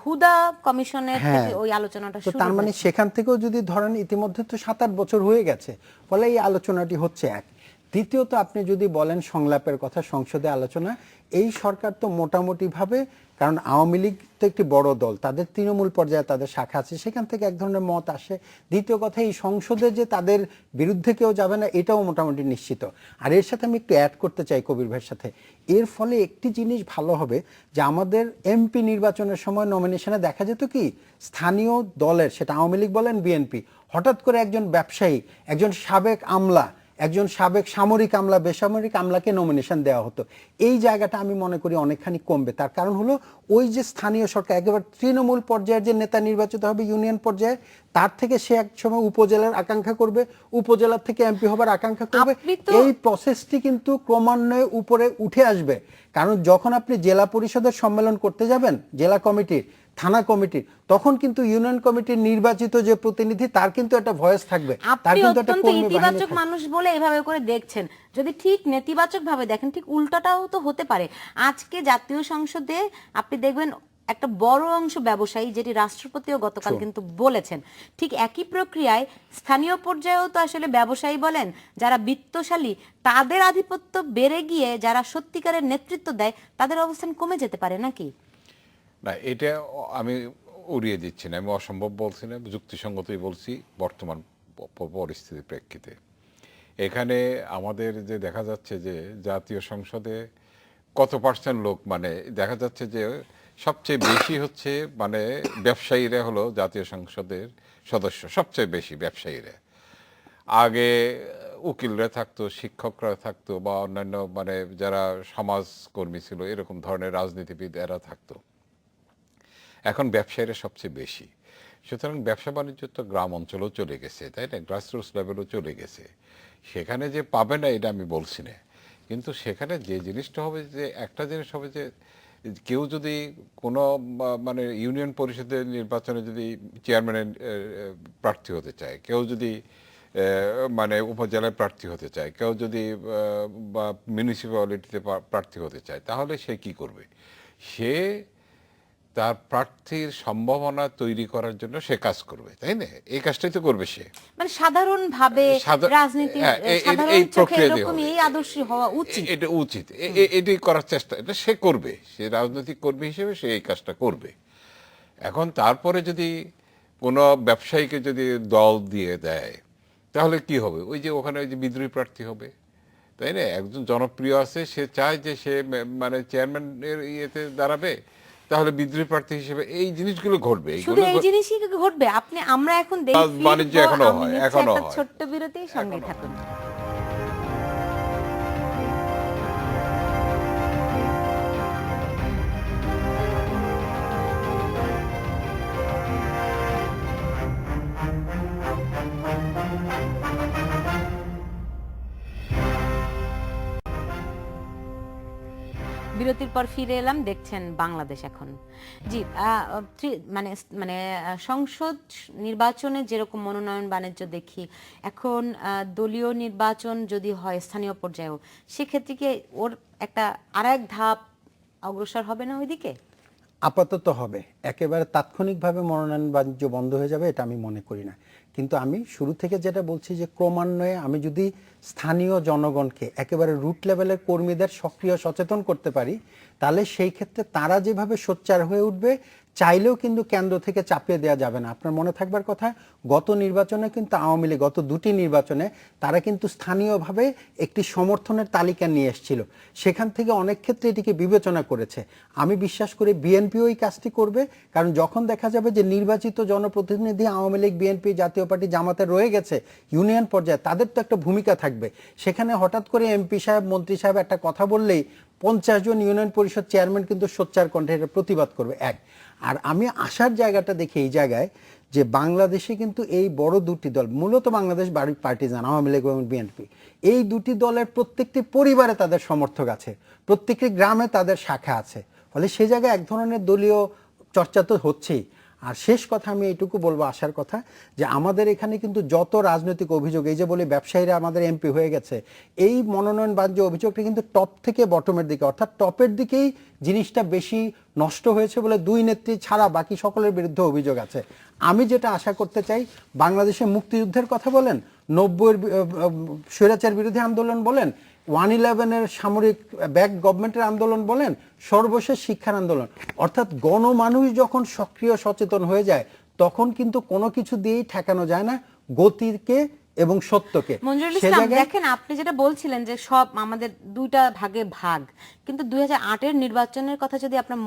হুদা কমিশনের থেকে ওই আলোচনাটা তো শুরু তার মানে সেখান থেকেও যদি ধরেন ইতিমধ্যে তো 7-8 বছর হয়ে গেছে, ফলে এই আলোচনাটি হচ্ছে এক। দ্বিতীয়ত আপনি যদি বলেন সংলাপের কথা, সংসদে আলোচনা, এই সরকার তো মোটামুটি ভাবে, কারণ আওয়ামী লীগ তো একটি বড় দল, তাদের তৃণমূল পর্যায়ে তাদের শাখা আছে, সেখান থেকে এক ধরনের মত আসে। দ্বিতীয় কথা, এই সংসদে যে তাদের বিরুদ্ধে কেউ যাবে না এটাও মোটামুটি নিশ্চিত। আর এর সাথে আমি একটু অ্যাড করতে চাই কবির ভাইয়ের সাথে, এর ফলে একটি জিনিস ভালো হবে যে আমাদের এমপি নির্বাচনের সময় নমিনেশনে দেখা যেত কি, স্থানীয় দলের, সেটা আওয়ামী লীগ বলেন বিএনপি, হঠাৎ করে একজন ব্যবসায়ী, একজন সাবেক আমলা, একজন সাবেক সামরিক আমলা, বেসামরিক আমলাকে নমিনেশন দেওয়া হতো। এই জায়গাটা আমি মনে করি অনেকখানি কমবে। তার কারণ হলো ওই যে স্থানীয় সরকার একেবারে তৃণমূল পর্যায়ের যে নেতা নির্বাচিত হবে ইউনিয়ন পর্যায়ে, তার থেকে সে এক সময় উপজেলার আকাঙ্ক্ষা করবে, উপজেলার থেকে এমপি হবার আকাঙ্ক্ষা করবে। এই প্রসেসটি কিন্তু ক্রমান্বয়ে উপরে উঠে আসবে। কারণ যখন আপনি জেলা পরিষদের সম্মেলন করতে যাবেন, জেলা কমিটির, থানা কমিটির, তখন কিন্তু ইউনিয়ন কমিটির নির্বাচিত যে প্রতিনিধি, তার কিন্তু একটা ভয়েস থাকবে, তার কিন্তু একটা কর্মী বাহিনী ইতিবাচক থাকবে। মানুষ বলে এভাবে করে দেখছেন, যদি ঠিক নেতিবাচক ভাবে দেখেন ঠিক উল্টাটাও তো হতে পারে। আজকে জাতীয় সংসদে আপনি দেখবেন একটা বড় অংশ ব্যবসায়ী, যেটি রাষ্ট্রপতিও গতকাল কিন্তু বলেছেন, ঠিক একই প্রক্রিয়ায় স্থানীয় পর্যায়েও তো আসলে ব্যবসায়ী বলেন, যারা বিত্তশালী, তাদের আধিপত্য বেড়ে গিয়ে যারা সত্যিকারের নেতৃত্ব দেয় তাদের অবস্থান কমে যেতে পারে নাকি? না, এটা আমি উড়িয়ে দিচ্ছি না, আমি অসম্ভব বলছি না, যুক্তিসঙ্গতই বলছি বর্তমান পরিস্থিতির প্রেক্ষিতে। এখানে আমাদের যে দেখা যাচ্ছে যে জাতীয় সংসদে কত পার্সেন্ট লোক, মানে দেখা যাচ্ছে যে সবচেয়ে বেশি হচ্ছে মানে ব্যবসায়ীরা হলো জাতীয় সংসদের সদস্য, সবচেয়ে বেশি ব্যবসায়ীরা। আগে উকিলরা থাকতো, শিক্ষকরা থাকতো, বা অন্যান্য মানে যারা সমাজকর্মী ছিল এরকম ধরনের রাজনীতিবিদ এরা থাকতো। এখন ব্যবসায়ীরা সবচেয়ে বেশি, সুতরাং ব্যবসা বাণিজ্য তো গ্রাম অঞ্চলেও চলে গেছে, তাই না, গ্রাসরুটস লেভেলও চলে গেছে। সেখানে যে পাবে না এটা আমি বলছি না, কিন্তু সেখানে যে জিনিসটা হবে, যে একটা জিনিস হবে যে কেউ যদি কোনো মানে ইউনিয়ন পরিষদের নির্বাচনে যদি চেয়ারম্যানের প্রার্থী হতে চায়, কেউ যদি মানে উপজেলায় প্রার্থী হতে চায়, কেউ যদি বা মিউনিসিপ্যালিটিতে প্রার্থী হতে চায়, তাহলে সে কি করবে? সে তার প্রার্থীর সম্ভাবনা তৈরি করার জন্য সে কাজ করবে, তাই না? এই কাজটাই তো করবে সে। মানে সাধারণভাবে রাজনীতি সাধারণ এই চোখে প্রক্রিয়া এরকমই, এই আদর্শই হওয়া উচিত। এটা উচিত, এটাই করার চেষ্টা, এটা সে করবে, সে রাজনৈতিক কর্মী হিসেবে সে এই কাজটা করবে। এখন তারপরে যদি কোনো ব্যবসায়ীকে যদি দল দিয়ে দেয়, তাহলে কি হবে? ওই যে ওখানে ওই যে বিদ্রোহী প্রার্থী হবে, তাই না? একজন জনপ্রিয় আছে, সে চায় যে সে মানে চেয়ারম্যানের ইয়েতে দাঁড়াবে, তাহলে বিদ্রোহী প্রার্থী হিসেবে এই জিনিসগুলো ঘটবে। শুধু এই জিনিসই ঘটবে? আমরা এখন দেখি বাণিজ্য এখনো হয়, এখনো হয়। ছোট্ট বিরতির সঙ্গে থাকুন। বিরতির পর ফিরে এলাম, দেখছেন বাংলাদেশ এখন। জি, মানে মানে সংসদ নির্বাচনে যেরকম মনোনয়ন বাণিজ্য দেখি, এখন দলীয় নির্বাচন যদি হয় স্থানীয় পর্যায়েও, সেক্ষেত্রে কি ওর একটা আরেক ধাপ অগ্রসর হবে না ওইদিকে? আপাতত হবে, একেবারে তাৎক্ষণিকভাবে মনোনয়ন বাণিজ্য বন্ধ হয়ে যাবে এটা আমি মনে করি না। কিন্তু আমি শুরু থেকে যেটা বলছি যে ক্রমান্বয়ে আমি যদি স্থানীয় জনগণকে, একেবারে রুট লেভেলের কর্মীদের সক্রিয় সচেতন করতে পারি, তাহলে সেই ক্ষেত্রে তারা যেভাবে সোচ্চার হয়ে উঠবে, চাইলেও কিন্তু কেন্দ্র থেকে চাপিয়ে দেওয়া যাবে না। আপনার মনে থাকবার কথা, গত নির্বাচনে কিন্তু আওয়ামী লীগ, গত দুটি নির্বাচনে তারা কিন্তু স্থানীয়ভাবে একটি সমর্থনের তালিকা নিয়ে এসেছিল, সেখান থেকে অনেক ক্ষেত্রে এটিকে বিবেচনা করেছে। আমি বিশ্বাস করি বিএনপিও এই কাজটি করবে, কারণ যখন দেখা যাবে যে নির্বাচিত জনপ্রতিনিধি আওয়ামী লীগ, বিএনপি, জাতীয় পার্টি, জামাতে রয়ে গেছে ইউনিয়ন পর্যায়ে, তাদের তো একটা ভূমিকা থাকবে। সেখানে হঠাৎ করে এমপি সাহেব, মন্ত্রী সাহেব একটা কথা বললেই 50 জন ইউনিয়ন পরিষদ চেয়ারম্যান কিন্তু সোচ্চার কণ্ঠে এটা প্রতিবাদ করবে। এক, আর আমি আসার জায়গাটা দেখি এই জায়গায় যে বাংলাদেশে কিন্তু এই বড় দুটি দল, মূলত বাংলাদেশ পার্টিজান আওয়ামী লীগ এবং বিএনপি, এই দুটি দলের প্রত্যেকটি পরিবারে তাদের সমর্থক আছে, প্রত্যেকটি গ্রামে তাদের শাখা আছে, ফলে সে জায়গায় এক ধরনের দলীয় চর্চা তো হচ্ছেই। আর শেষ কথা আমি এইটুকু বলবো, আসার কথা, যে আমাদের এখানে কিন্তু যত রাজনৈতিক অভিযোগ, এই যে বলি ব্যবসায়ীরা আমাদের এমপি হয়ে গেছে, এই মনোনয়ন বাণিজ্য অভিযোগটা কিন্তু টপ থেকে বটমের দিকে, অর্থাৎ টপের দিকেই জিনিসটা বেশি নষ্ট হয়েছে বলে দুই নেত্রী ছাড়া বাকি সকলের বিরুদ্ধে অভিযোগ আছে। আমি যেটা আশা করতে চাই, বাংলাদেশে মুক্তিযুদ্ধের কথা বলেন, 90-এর স্বৈরাচার বিরোধী আন্দোলন বলেন, 111-এর সামরিক ব্যাক গভর্নমেন্টের আন্দোলন বলেন, সর্বশেষ শিক্ষার আন্দোলন, অর্থাৎ গণমানুষ যখন সক্রিয় সচেতন হয়ে যায়, তখন কিন্তু কোনো কিছু দিয়েই ঠেকানো যায় না গতিকে এবং সত্যকে। মঞ্জুরুল ইসলাম, দেখেন আপনি যেটা বলছিলেন যে সব আমাদের দুইটা ভাগে ভাগ, কিন্তু 2008-এর নির্বাচনের কথা যদি আপনার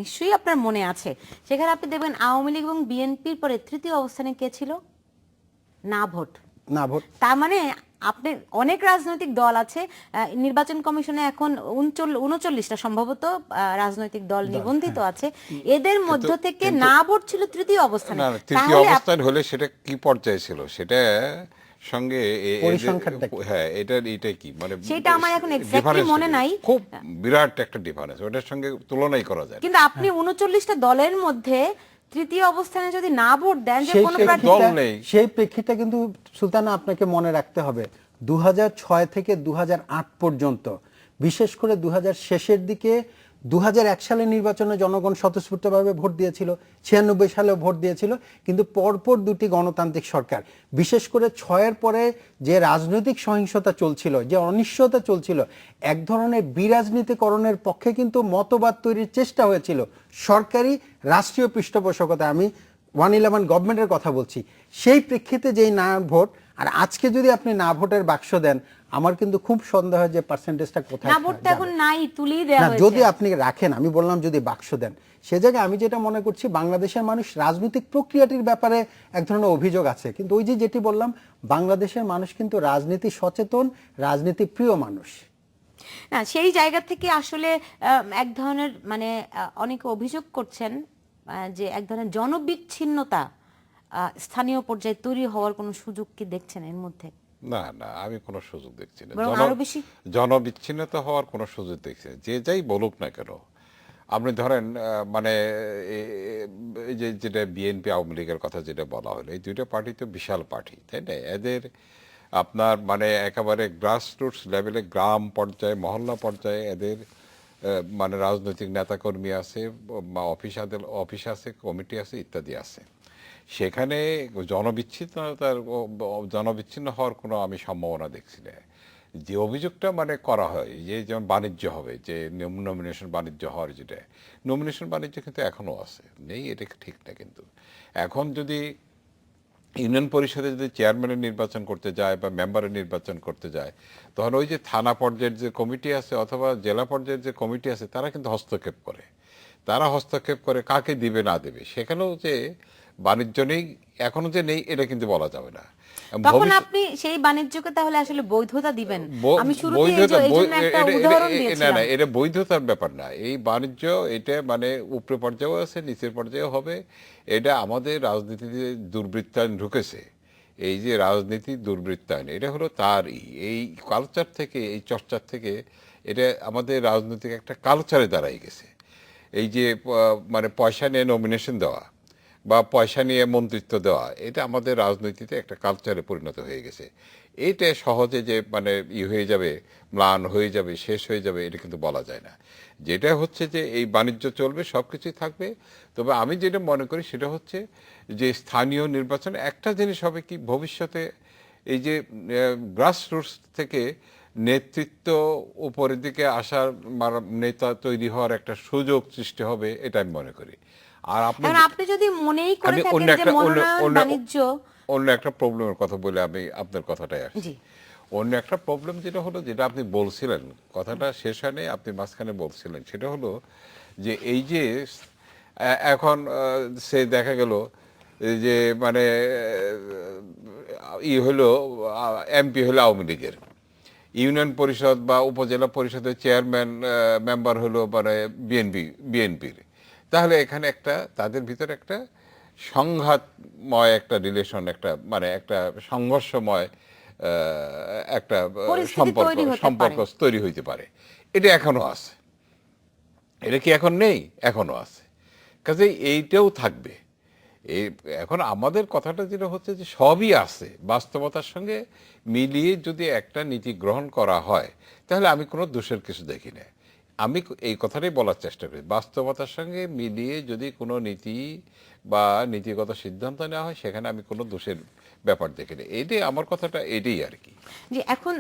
নিশ্চয়ই আপনার মনে আছে, সেখানে আপনি দেখবেন আওয়ামী লীগ এবং বিএনপির পরে তৃতীয় অবস্থানে কে ছিল? না ভোট। তার মানে আপনি অনেক রাজনৈতিক দল আছে, নির্বাচন কমিশনে এখন 39টা সম্ভবত রাজনৈতিক দল নিবন্ধিত আছে, এদের মধ্য থেকে না ভোট ছিল তৃতীয় অবস্থানে। তৃতীয় অবস্থান হলে সেটা কি পর্যায়ে ছিল, সেটা সঙ্গে হ্যাঁ, এটা কি মানে সেটা আমার এখন এক্স্যাক্টলি মনে নাই, খুব বিরাট একটা ডিফারেন্স, ওটার সঙ্গে তুলনাই করা যায়। কিন্তু আপনি 39টা দলের মধ্যে তৃতীয় অবস্থানে যদি না ভোট দেন, যে কোনো দল নেই, সেই প্রেক্ষিতে কিন্তু সুলতানা আপনাকে মনে রাখতে হবে 2006 থেকে 2008 পর্যন্ত, বিশেষ করে 2000 শেষের দিকে 2001 সালের নির্বাচনে জনগণ স্বতঃস্ফূর্তভাবে ভোট দিয়েছিল, 96 সালেও ভোট দিয়েছিল, কিন্তু পরপর দুটি গণতান্ত্রিক সরকার, বিশেষ করে 6-এর পরে যে রাজনৈতিক সহিংসতা চলছিল, যে অনিশ্চয়তা চলছিল, এক ধরনের বিরাজনীতিকরণের পক্ষে কিন্তু মতবাদ তৈরির চেষ্টা হয়েছিল সরকারি রাষ্ট্রীয় পৃষ্ঠপোষকতা। আমি 111 গভর্নমেন্টের কথা বলছি। সেই প্রেক্ষিতে যেই না ভোট, আর আজকে যদি আপনি না ভোটের বাক্স দেন, আমার কিন্তু খুব সন্দেহ হয় যে পার্সেন্টেজটা কোথায় না, ভোটটা যাবে। এখন নাই, তুলেই দেওয়া না, হয়েছে। যদি আপনি রাখেন, আমি বললাম যদি বাক্স দেন, সে জায়গায় আমি যেটা মনে করছি বাংলাদেশের মানুষ রাজনৈতিক প্রক্রিয়াটির ব্যাপারে এক ধরনের অভিযোগ আছে, কিন্তু ওই যে যেটি বললাম বাংলাদেশের মানুষ কিন্তু রাজনীতি সচেতন, রাজনীতি প্রিয় মানুষ। না, সেই জায়গা থেকে আসলে এক ধরনের মানে অনেকে অভিযোগ করছেন যে এক ধরনের জনবিচ্ছিন্নতা স্থানীয় পর্যায়ে তৈরি হওয়ার কোনো সুযোগ কি দেখছেন এর মধ্যে? না না, আমি কোনো সুযোগ দেখছি না। বরং আরো বেশি জনবিচ্ছিন্নতা হওয়ার কোনো সুযোগ দেখছি না। যে যাই বলুক না কেন, আপনি ধরেন মানে এই যে যেটা বিএনপি আওয়ামী লীগের কথা যেটা বলা হলো, এই দুইটা পার্টি তো বিশাল পার্টি, তাই না? এদের আপনার মানে একেবারে গ্রাসরুটস লেভেলে, গ্রাম পর্যায়ে, মহল্লা পর্যায়ে এদের মানে রাজনৈতিক নেতাকর্মী আছে, অফিস আছে, কমিটি আছে, ইত্যাদি আছে। সেখানে জনবিচ্ছিন্ন হওয়ার কোনো আমি সম্ভাবনা দেখছি না। যে অভিযোগটা মানে করা হয় যে যেমন বাণিজ্য হবে, যে নমিনেশন বাণিজ্য হওয়ার, যেটা নমিনেশন বাণিজ্য কিন্তু এখনও আছে, নেই এটা ঠিক না। কিন্তু এখন যদি ইউনিয়ন পরিষদে যদি চেয়ারম্যানের নির্বাচন করতে যায় বা মেম্বারের নির্বাচন করতে যায়, তখন ওই যে থানা পর্যায়ের যে কমিটি আছে অথবা জেলা পর্যায়ের যে কমিটি আছে তারা কিন্তু হস্তক্ষেপ করে। কাকে দিবে না দেবে। সেখানেও যে বাণিজ্য নেই, এখনো যে নেই এটা কিন্তু বলা যাবে না। তখন আপনি সেই বাণিজ্যকে তাহলে আসলে বৈধতা দিবেন? আমি শুরুতেই এই জন্য একটা উদাহরণ দিয়েছিলাম। না, এটা বৈধতার ব্যাপার না। এই বাণিজ্য এটা মানে উপরে পর্যায়েও আছে, নিচের পর্যায়েও হবে। এটা আমাদের রাজনীতিতে দুর্বৃত্তায়ন ঢুকেছে। এই যে রাজনীতি দুর্বৃত্তায়ন, এটা হলো তারই এই কালচার থেকে, এই চর্চার থেকে এটা আমাদের রাজনৈতিক একটা কালচারে দাঁড়াই গেছে। এই যে মানে পয়সা নিয়ে নমিনেশন দেওয়া বা পয়সা নিয়ে মন্ত্রিত্ব দেওয়া, এটা আমাদের রাজনীতিতে একটা কালচারে পরিণত হয়ে গেছে। এইটা সহজে যে মানে হয়ে যাবে, ম্লান হয়ে যাবে, শেষ হয়ে যাবে, এটা কিন্তু বলা যায় না। যেটা হচ্ছে যে এই বাণিজ্য চলবে, সব কিছুই থাকবে। তবে আমি যেটা মনে করি সেটা হচ্ছে যে স্থানীয় নির্বাচনে একটা জিনিস হবে কি, ভবিষ্যতে এই যে গ্রাসরুটস থেকে নেতৃত্ব উপরের দিকে আসার নেতা তৈরি হওয়ার একটা সুযোগ সৃষ্টি হবে, এটা আমি মনে করি। আর আপনি যদি মনেই করে থাকেন যে মনোনয়ন বাণিজ্য, অন্য একটা প্রবলেমের কথা বলে আমি আপনার কথাটাই আসছি। অন্য একটা প্রবলেম যেটা হলো, যেটা আপনি বলছিলেন, কথাটা শেষ হয়নি, আপনি মাঝখানে বলছিলেন, সেটা হলো যে এই যে এখন সে দেখা গেল যে মানে হলো এমপি হলো আওয়ামী লীগের, ইউনিয়ন পরিষদ বা উপজেলা পরিষদের চেয়ারম্যান মেম্বার হলো মানে বিএনপির, তাহলে এখানে একটা তাদের ভিতরে একটা সংঘাতময় একটা রিলেশন, একটা মানে একটা সংঘর্ষময় একটা সম্পর্ক তৈরি হইতে পারে। এটা এখনো আছে। এটা কি এখন নেই? এখনো আছে। কাজেই এইটাও থাকবে। এই এখন আমাদের কথাটা যেটা হচ্ছে যে সবই আছে, বাস্তবতার সঙ্গে মিলিয়ে যদি একটা নীতি গ্রহণ করা হয় তাহলে আমি কোনো দোষের কিছু দেখি না। আমি এই কথাটাই বলার চেষ্টা করি, বাস্তবতার সঙ্গে মিলিয়ে যদি কোনো নীতি বা নীতিগত সিদ্ধান্ত নেওয়া হয় সেখানে আমি কোনো দোষের ব্যাপার দেখি না। এইটাই আমার কথাটা, এটাই আর কি। যে এখন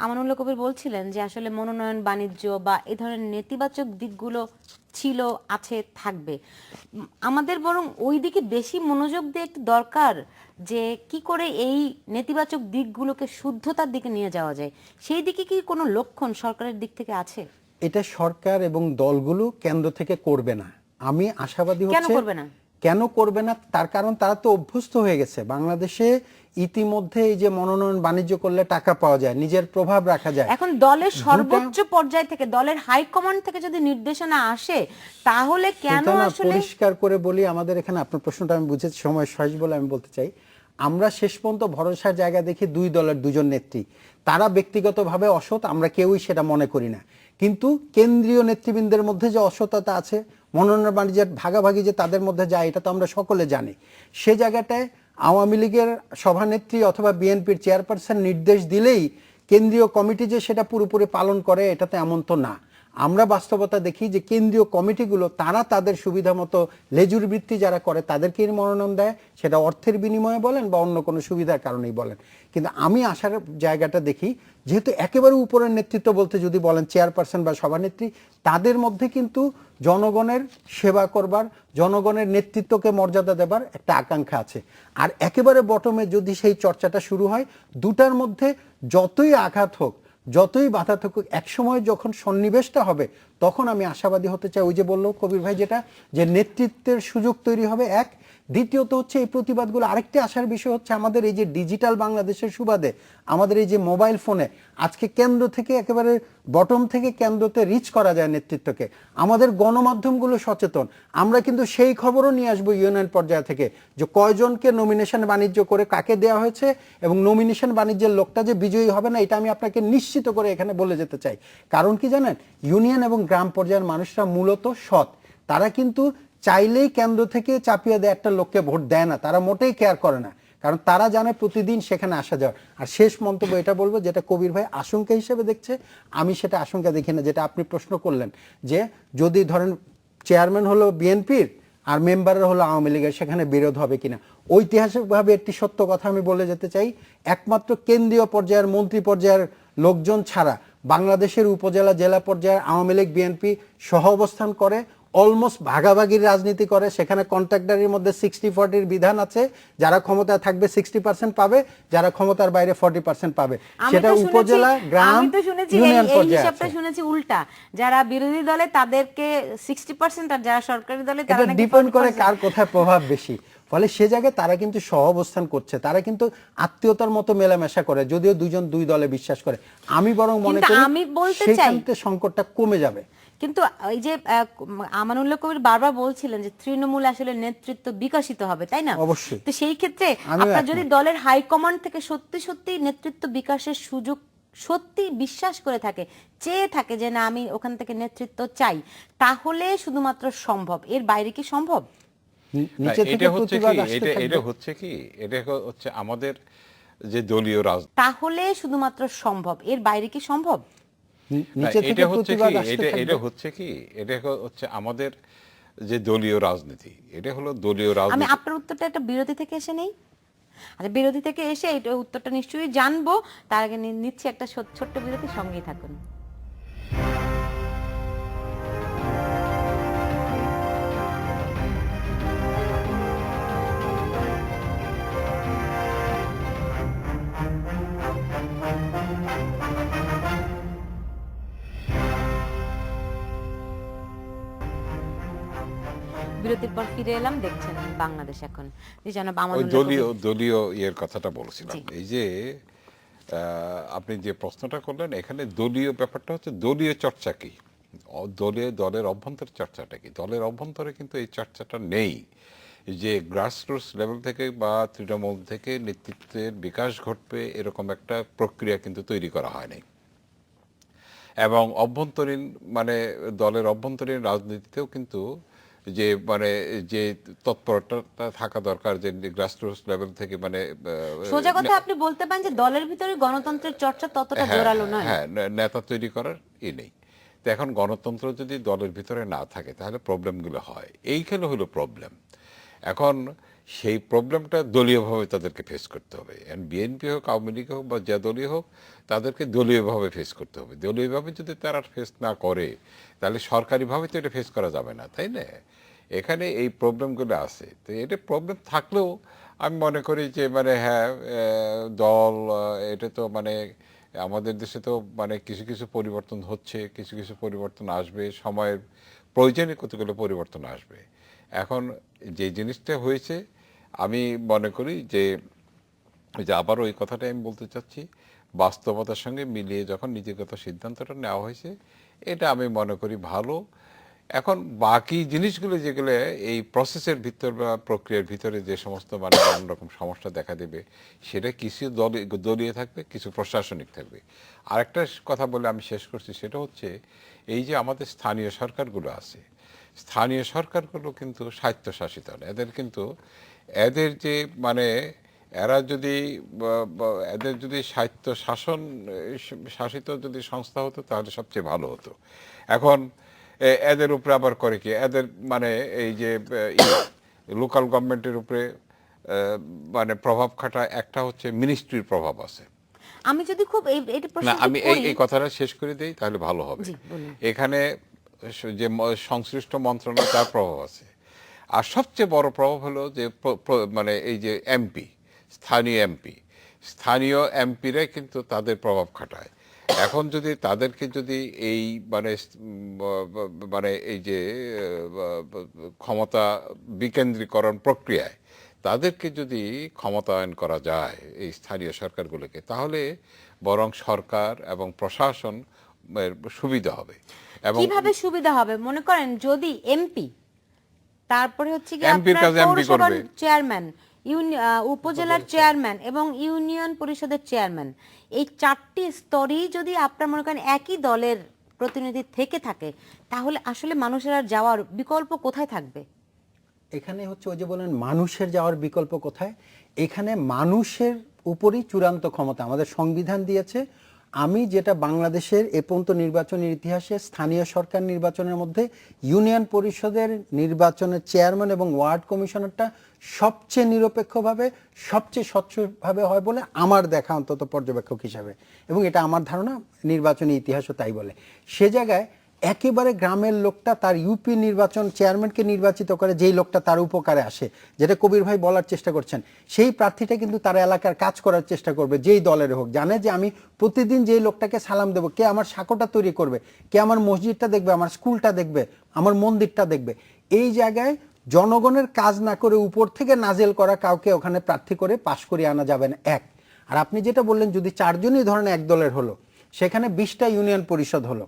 আমানুল্লাহ কবির বলছিলেন যে আসলে মনোনয়ন বাণিজ্য বা এই ধরনের নেতিবাচক দিকগুলো ছিল, আছে, থাকবে। আমাদের বরং ওই দিকে বেশি মনোযোগ দিয়ে একটু দরকার, যে কি করে এই নেতিবাচক দিকগুলোকে শুদ্ধতার দিকে নিয়ে যাওয়া যায়। সেই দিকে কি কোনো লক্ষণ সরকারের দিক থেকে আছে? এটা সরকার এবং দলগুলো কেন্দ্র থেকে করবে না। আমি আশাবাদী হচ্ছে কেন করবে না, তার কারণ তারা তো অভ্যস্ত হয়ে গেছে। বাংলাদেশে ইতিমধ্যে এই যে মনোনয়ন বাণিজ্য করলে টাকা পাওয়া যায়, নিজের প্রভাব রাখা যায়। এখন দলের সর্বোচ্চ পর্যায় থেকে, দলের হাইকমান্ড থেকে যদি নির্দেশনা আসে তাহলে কেন আসলে? পরিষ্কার করে বলি, আমাদের এখানে আপনার প্রশ্নটা আমি বুঝেছি, সময় শেষ বলে আমি বলতে চাই, আমরা শেষ পর্যন্ত ভরসার জায়গা দেখি দুই দলের দুজন নেত্রী। তারা ব্যক্তিগতভাবে অসৎ, আমরা কেউই সেটা মনে করি না, কিন্তু কেন্দ্রীয় নেতৃবৃন্দের মধ্যে যে অসততা আছে, মনোনয়ন বাণিজ্যের ভাগাভাগি যে তাদের মধ্যে যায়, এটা তো আমরা সকলে জানি। সে জায়গাটায় আওয়ামী লীগের সভানেত্রী অথবা বিএনপির চেয়ারপারসন নির্দেশ দিলেই কেন্দ্রীয় কমিটি যে সেটা পুরোপুরি পালন করে, এটা তো এমন তো না। আমরা বাস্তবতা দেখি যে কেন্দ্রীয় কমিটিগুলো তারা তাদের সুবিধা মতো লেজুর বৃত্তি যারা করে তাদেরকে মনোনয়ন দেয়, সেটা অর্থের বিনিময়ে বলেন বা অন্য কোনো সুবিধার কারণেই বলেন। কিন্তু আমি আসার জায়গাটা দেখি, যেহেতু একেবারে উপরের নেতৃত্ব বলতে যদি বলেন চেয়ারপারসন বা সভানেত্রী, তাদের মধ্যে কিন্তু জনগণের সেবা করবার, জনগণের নেতৃত্বকে মর্যাদা দেবার একটা আকাঙ্ক্ষা আছে। আর একেবারে বটমে যদি সেই চর্চাটা শুরু হয়, দুটার মধ্যে যতই আঘাত হোক, যতই বাধা থাকুক, একসময় যখন সন্নিবেশটা হবে তখন আমি আশাবাদী হতে চাই। ওই যে বললো কবির ভাই যেটা, যে নেতৃত্বের সুযোগ তৈরি হবে এক। দ্বিতীয়ত হচ্ছে এই প্রতিবাদগুলো আরেকটি আসার বিষয় হচ্ছে আমাদের এই যে ডিজিটাল বাংলাদেশের সুবাদে আমাদের এই যে মোবাইল ফোনে আজকে কেন্দ্র থেকে একেবারে বটম থেকে কেন্দ্রতে রিচ করা যায় নেতৃত্বকে। আমাদের গণমাধ্যমগুলো সচেতন, আমরা কিন্তু সেই খবরও নিয়ে আসবো ইউনিয়ন পর্যায় থেকে যে কয়জনকে নমিনেশন বাণিজ্য করে কাকে দেওয়া হয়েছে, এবং নমিনেশন বাণিজ্যের লোকটা যে বিজয়ী হবে না এটা আমি আপনাকে নিশ্চিত করে এখানে বলে যেতে চাই। কারণ কি জানেন, ইউনিয়ন এবং গ্রাম পর্যায়ের মানুষরা মূলত সৎ, তারা কিন্তু চাইলেই কেন্দ্র থেকে চাপিয়ে দেয় একটা লোককে ভোট দেয় না, তারা মোটেই কেয়ার করে না, কারণ তারা জানে প্রতিদিন সেখানে আসা যাওয়ার। আর শেষ মন্তব্য এটা বলবো, যেটা কবির ভাই আশঙ্কা হিসেবে দেখছে, আমি সেটা আশঙ্কা দেখি না। যেটা আপনি প্রশ্ন করলেন যে যদি ধরেন চেয়ারম্যান হলো বিএনপির আর মেম্বাররা হলো আওয়ামী লীগের, সেখানে বিরোধ হবে কিনা, ঐতিহাসিকভাবে একটি সত্য কথা আমি বলে যেতে চাই, একমাত্র কেন্দ্রীয় পর্যায়ের মন্ত্রী পর্যায়ের লোকজন ছাড়া বাংলাদেশের উপজেলা জেলা পর্যায়ের আওয়ামী লীগ বিএনপি সহ অবস্থান করে, অলমোস্ট ভাগাভাগির রাজনীতি করে। সেখানে কন্ট্রাক্টরের মধ্যে 60-40 বিধান আছে, যারা ক্ষমতায় থাকবে 60% পাবে, যারা ক্ষমতার বাইরে 40% পাবে। সেটা উপজেলা, গ্রাম, ইউনিয়ন পর্যায়ে আছে। শুনেছি উল্টা, যারা বিরোধী দলে তাদেরকে 60% আর যারা সরকারি দলে তারা এটা নাকি ডিপেন্ড করে 40%। কার কোথায় প্রভাব বেশি। ফলে সে জায়গায় তারা কিন্তু সহ অবস্থান করছে, তারা কিন্তু আত্মীয়তার মতো মেলামেশা করে, যদিও দুজন দুই দলে বিশ্বাস করে। আমি বরং মনে কিন্তু করি আমি বলতে চাই, সেখান থেকে সংকটটা কমে যাবে। কিন্তু এই যে আমানুল্লাহ কবির বারবার বলছিলেন যে তৃণমূল আসলে নেতৃত্ব বিকশিত হবে, তাই না? অবশ্যই। তো সেই ক্ষেত্রে আমিও আপনার একমত। যদি দলের হাইকমান্ড থেকে সত্যি সত্যি নেতৃত্ব বিকাশের সুযোগ সত্যি বিশ্বাস করে থাকে, চেয়ে থাকে যে না আমি ওখান থেকে নেতৃত্ব চাই, তাহলে শুধুমাত্র সম্ভব, এর বাইরে কি সম্ভব? নিচে থেকে এটা হচ্ছে প্রতিবাদ কি, আসতে এটা থাকবে। হচ্ছে কি, এটা হচ্ছে আমাদের যে দলীয় রাজনীতি, তাহলে শুধুমাত্র সম্ভব, এর বাইরে কি সম্ভব? নিচে থেকে এটা হচ্ছে প্রতিবাদ কি, আসতে এটা থাকবে। হচ্ছে কি, এটা হচ্ছে আমাদের যে দলীয় রাজনীতি, এটা হলো দলীয় আমি রাজনীতি। আপনার উত্তরটা একটা বিরতি থেকে এসে নেই। আচ্ছা, বিরতি থেকে এসে এটা উত্তরটা নিশ্চয়ই জানবো, তার আগে নিচ্ছি একটা ছোট্ট বিরতি, সঙ্গেই থাকুন। বিরতির পর ফিরে এলাম, দেখছেন বাংলাদেশ এখন। জি জনাব ওই আমানুল্লাহ কবির। দলীয় ইয়ের কথাটা বলছিলাম। জি। এই যে আপনি যে প্রশ্নটা করলেন, এখানে দলীয় ব্যাপারটা হচ্ছে দলীয় চর্চা কি, দলের অভ্যন্তর চর্চাটা কি। দলের অভ্যন্তরে কিন্তু এই চর্চাটা নেই, যে গ্রাসরুটস লেভেল থেকে বা তৃণমূল থেকে নেতৃত্বের বিকাশ ঘটবে এরকম একটা প্রক্রিয়া কিন্তু তৈরি করা হয়নি। এবং অভ্যন্তরীণ মানে দলের অভ্যন্তরীণ রাজনীতিতেও কিন্তু যে মানে যে তৎপরতা থাকা দরকার, যে গ্রাসরুটস লেভেল থেকে মানে সোজা কথা আপনি বলতে পারেন যে দলের ভিতরে গণতন্ত্রের চর্চা ততটা জোরালো নয়। হ্যাঁ, নেতা তৈরি করার নেই। তো এখন গণতন্ত্র যদি দলের ভিতরে না থাকে তাহলে প্রবলেমগুলো হয়, এইখানে হলো প্রবলেম। এখন সেই প্রবলেমটা দলীয়ভাবে তাদেরকে ফেস করতে হবে। বিএনপি হোক, আওয়ামী লীগ হোক বা যে দলীয় হোক, তাদেরকে দলীয়ভাবে ফেস করতে হবে। দলীয়ভাবে যদি তারা ফেস না করে তাহলে সরকারিভাবে তো এটা ফেস করা যাবে না, তাই না? এখানে এই প্রবলেমগুলো আছে। তো এটা প্রবলেম থাকলেও আমি মনে করি যে মানে হ্যাঁ, দল এটা তো মানে আমাদের দেশে তো মানে কিছু কিছু পরিবর্তন হচ্ছে, কিছু কিছু পরিবর্তন আসবে, সময়ের প্রয়োজনে কতগুলো পরিবর্তন আসবে। এখন যে জিনিসটা হয়েছে আমি মনে করি যে আবারও ওই কথাটাই আমি বলতে চাচ্ছি, বাস্তবতার সঙ্গে মিলিয়ে যখন নীতিগত সিদ্ধান্তটা নেওয়া হয়েছে, এটা আমি মনে করি ভালো। এখন বাকি জিনিসগুলো যেগুলো এই প্রসেসের ভিতর বা প্রক্রিয়ার ভিতরে যে সমস্ত মানে নানান রকম সমস্যা দেখা দেবে, সেটা কিছু দলীয় থাকবে, কিছু প্রশাসনিক থাকবে। আরেকটা কথা বলে আমি শেষ করছি, সেটা হচ্ছে এই যে আমাদের স্থানীয় সরকারগুলো আছে, স্থানীয় সরকারগুলো কিন্তু স্বায়ত্তশাসিত না। এদের যে মানে এরা যদি এদের যদি স্বায়ত্ত শাসন শাসিত যদি সংস্থা হতো তাহলে সবচেয়ে ভালো হতো। এখন এদের উপরে আবার করে কি, এদের মানে এই যে লোকাল গভর্নমেন্টের উপরে মানে প্রভাব খাটা একটা হচ্ছে মিনিস্ট্রির প্রভাব আছে। আমি যদি খুব এটা প্রশ্ন না আমি এই কথাটা শেষ করে দেই তাহলে ভালো হবে। এখানে যে সংশ্লিষ্ট মন্ত্রণালয় তার প্রভাব আছে, আর সবচেয়ে বড় প্রভাব হলো যে মানে এই যে এমপি, স্থানীয় এমপিরাই কিন্তু তাদের প্রভাব খাটায়। এখন যদি তাদেরকে যদি এই মানে মানে এই যে ক্ষমতা বিকেন্দ্রীকরণ প্রক্রিয়ায় তাদেরকে যদি ক্ষমতায়ন করা যায় এই স্থানীয় সরকারগুলোকে, তাহলে বরং সরকার এবং প্রশাসন সুবিধা হবে। এবং কিভাবে সুবিধা হবে মনে করেন যদি এমপি, তারপরে হচ্ছে কি এমপির কাজ এমপি করবে, চেয়ারম্যান, উপজেলার চেয়ারম্যান এবং ইউনিয়ন পরিষদের চেয়ারম্যান, এই 4টি স্তরই যদি আপনার মনে করেন একই দলের প্রতিনিধি থেকে থাকে, তাহলে আসলে মানুষের আর যাওয়ার বিকল্প কোথায় থাকবে? এখানে হচ্ছে ওই যে বলেন মানুষের যাওয়ার বিকল্প কোথায়, এখানে মানুষের উপরই চূড়ান্ত ক্ষমতা আমাদের সংবিধান দিয়েছে। আমি যেটা বাংলাদেশের এ পর্যন্ত নির্বাচনের ইতিহাসে স্থানীয় সরকার নির্বাচনের মধ্যে ইউনিয়ন পরিষদের নির্বাচনের চেয়ারম্যান এবং ওয়ার্ড কমিশনারটা সবচেয়ে নিরপেক্ষভাবে সবচেয়ে স্বচ্ছভাবে হয় বলে আমার দেখা, অন্তত পর্যবেক্ষক হিসাবে, এবং এটা আমার ধারণা নির্বাচনী ইতিহাসও তাই বলে। সে জায়গায় একেবারে গ্রামের লোকটা তার ইউপি নির্বাচন চেয়ারম্যানকে নির্বাচিত করে, যেই লোকটা তার উপকারে আসে, যেটা কবির ভাই বলার চেষ্টা করছেন, সেই প্রার্থীটা কিন্তু তার এলাকার কাজ করার চেষ্টা করবে, যেই দলের হোক। জানে যে আমি প্রতিদিন যেই লোকটাকে সালাম দেবো, কে আমার সাঁকোটা তৈরি করবে, কে আমার মসজিদটা দেখবে, আমার স্কুলটা দেখবে, আমার মন্দিরটা দেখবে। এই জায়গায় জনগণের কাজ না করে উপর থেকে নাজেল করা কাউকে ওখানে প্রার্থী করে পাশ করিয়ে আনা যাবে না, এক। আর আপনি যেটা বললেন যদি 4 জনই ধরেন এক দলের হলো, সেখানে 20টা ইউনিয়ন পরিষদ হলো,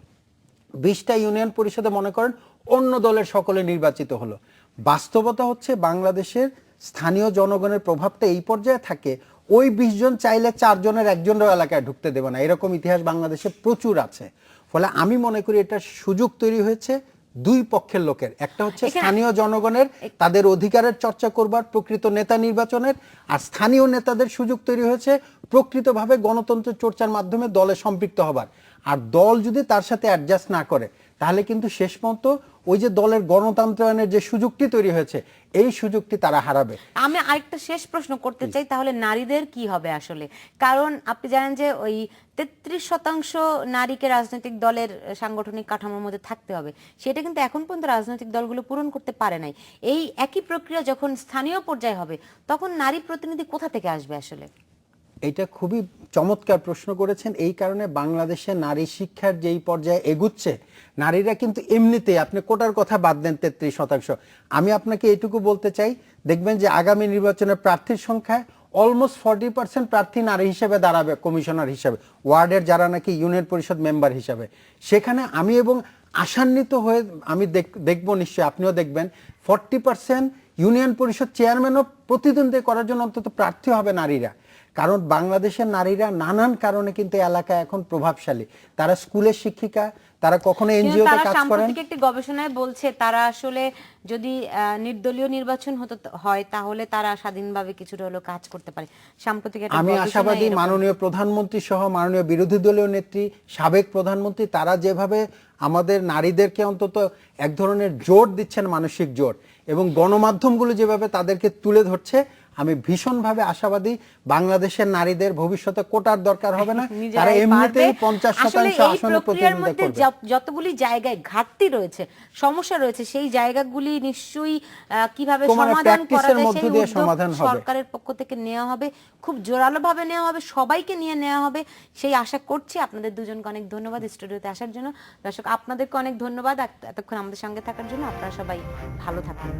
20টা ইউনিয়ন পরিষদে মনে করেন অন্য দলের সকলে নির্বাচিত হলো। বাস্তবতা হচ্ছে বাংলাদেশের স্থানীয় জনগণের প্রভাবটা এই পর্যায়ে থাকে, ওই 20 জন চাইলে 4 জনের একজনও এলাকায় ঢুকতে দেবে না, এরকম ইতিহাস বাংলাদেশে প্রচুর আছে। ফলে আমি মনে করি এটা সুযোগ তৈরি হয়েছে দুই পক্ষের লোকের, একটা হচ্ছে স্থানীয় জনগণের তাদের অধিকারের চর্চা করবার প্রকৃত নেতা নির্বাচনের, আর স্থানীয় নেতাদের সুযোগ তৈরি হয়েছে প্রকৃতভাবে গণতন্ত্র চর্চার মাধ্যমে দলে সম্পৃক্ত হবার। আর দল যদি তার সাথে অ্যাডজাস্ট না করে, তাহলে কিন্তু শেষ পর্যন্ত ওই যে দলের গণতন্ত্রায়নের যে সুযোগটি তৈরি হয়েছে, এই সুযোগটি তারা হারাবে। আমি আরেকটা শেষ প্রশ্ন করতে চাই, তাহলে নারীদের কি হবে আসলে? কারণ আপনি জানেন যে ওই 33% নারীকে রাজনৈতিক দলের সাংগঠনিক কাঠামোর মধ্যে থাকতে হবে, সেটা কিন্তু এখন পর্যন্ত রাজনৈতিক দলগুলো পূরণ করতে পারে নাই। এই একই প্রক্রিয়া যখন স্থানীয় পর্যায়ে হবে, তখন নারী প্রতিনিধি কোথা থেকে আসবে আসলে? এটা খুবই চমৎকার প্রশ্ন করেছেন। এই কারণে বাংলাদেশে নারী শিক্ষার যেই পর্যায়ে এগুচ্ছে, নারীরা কিন্তু এমনিতেই, আপনি কোটার কথা বাদ দেন 33%, আমি আপনাকে এইটুকু বলতে চাই, দেখবেন যে আগামী নির্বাচনে প্রার্থীর সংখ্যায় অলমোস্ট 40% প্রার্থী নারী হিসেবে দাঁড়াবে, কমিশনার হিসেবে, ওয়ার্ডের যারা নাকি ইউনিয়ন পরিষদ মেম্বার হিসাবে। সেখানে আমি এবং আশান্বিত হয়ে আমি দেখবো, নিশ্চয়ই আপনিও দেখবেন, 40% ইউনিয়ন পরিষদ চেয়ারম্যানও প্রতিদ্বন্দ্বী করার জন্য অন্তত প্রার্থী হবে নারীরা। কারণ বাংলাদেশের নারীরা নানান কারণে কিন্তু এলাকায় এখন প্রভাবশালী, তারা স্কুলের শিক্ষিকা, তারা কখনো এনজিওতে কাজ করেন। একটি গবেষণায় বলছে তারা আসলে যদি নির্দলীয় নির্বাচন হয়, তাহলে তারা স্বাধীনভাবে কিছুটা হলেও কাজ করতে পারে। সাম্প্রতিক আমি আশাবাদী মাননীয় প্রধানমন্ত্রী সহ মাননীয় বিরোধী দলীয় নেত্রী, সাবেক প্রধানমন্ত্রী, তারা যেভাবে আমাদের নারীদেরকে অন্তত এক ধরনের জোর দিচ্ছেন, মানসিক জোর, এবং গণমাধ্যমগুলো যেভাবে তাদেরকে তুলে ধরছে, আমি ভীষণভাবে আশাবাদী বাংলাদেশের নারীদের ভবিষ্যতে কোটার দরকার হবে না, তারা এমনিতেই 50% আসনে প্রতিদ্বন্দ্বিতা করবে। যতগুলি জায়গায় ঘাটতি রয়েছে, সমস্যা রয়েছে, সেই জায়গাগুলি নিশ্চয়ই কিভাবে সমাধান করা যায় সেই উদ্যোগ সরকারের পক্ষ থেকে নেওয়া হবে, খুব জোরালো ভাবে নেওয়া হবে, সবাইকে নিয়ে নেওয়া হবে, সেই আশা করছি। আপনাদের দুজনকে অনেক ধন্যবাদ স্টুডিওতে আসার জন্য। দর্শক, আপনাদেরকে অনেক ধন্যবাদ এতক্ষণ আমাদের সঙ্গে থাকার জন্য। আপনারা সবাই ভালো থাকুন।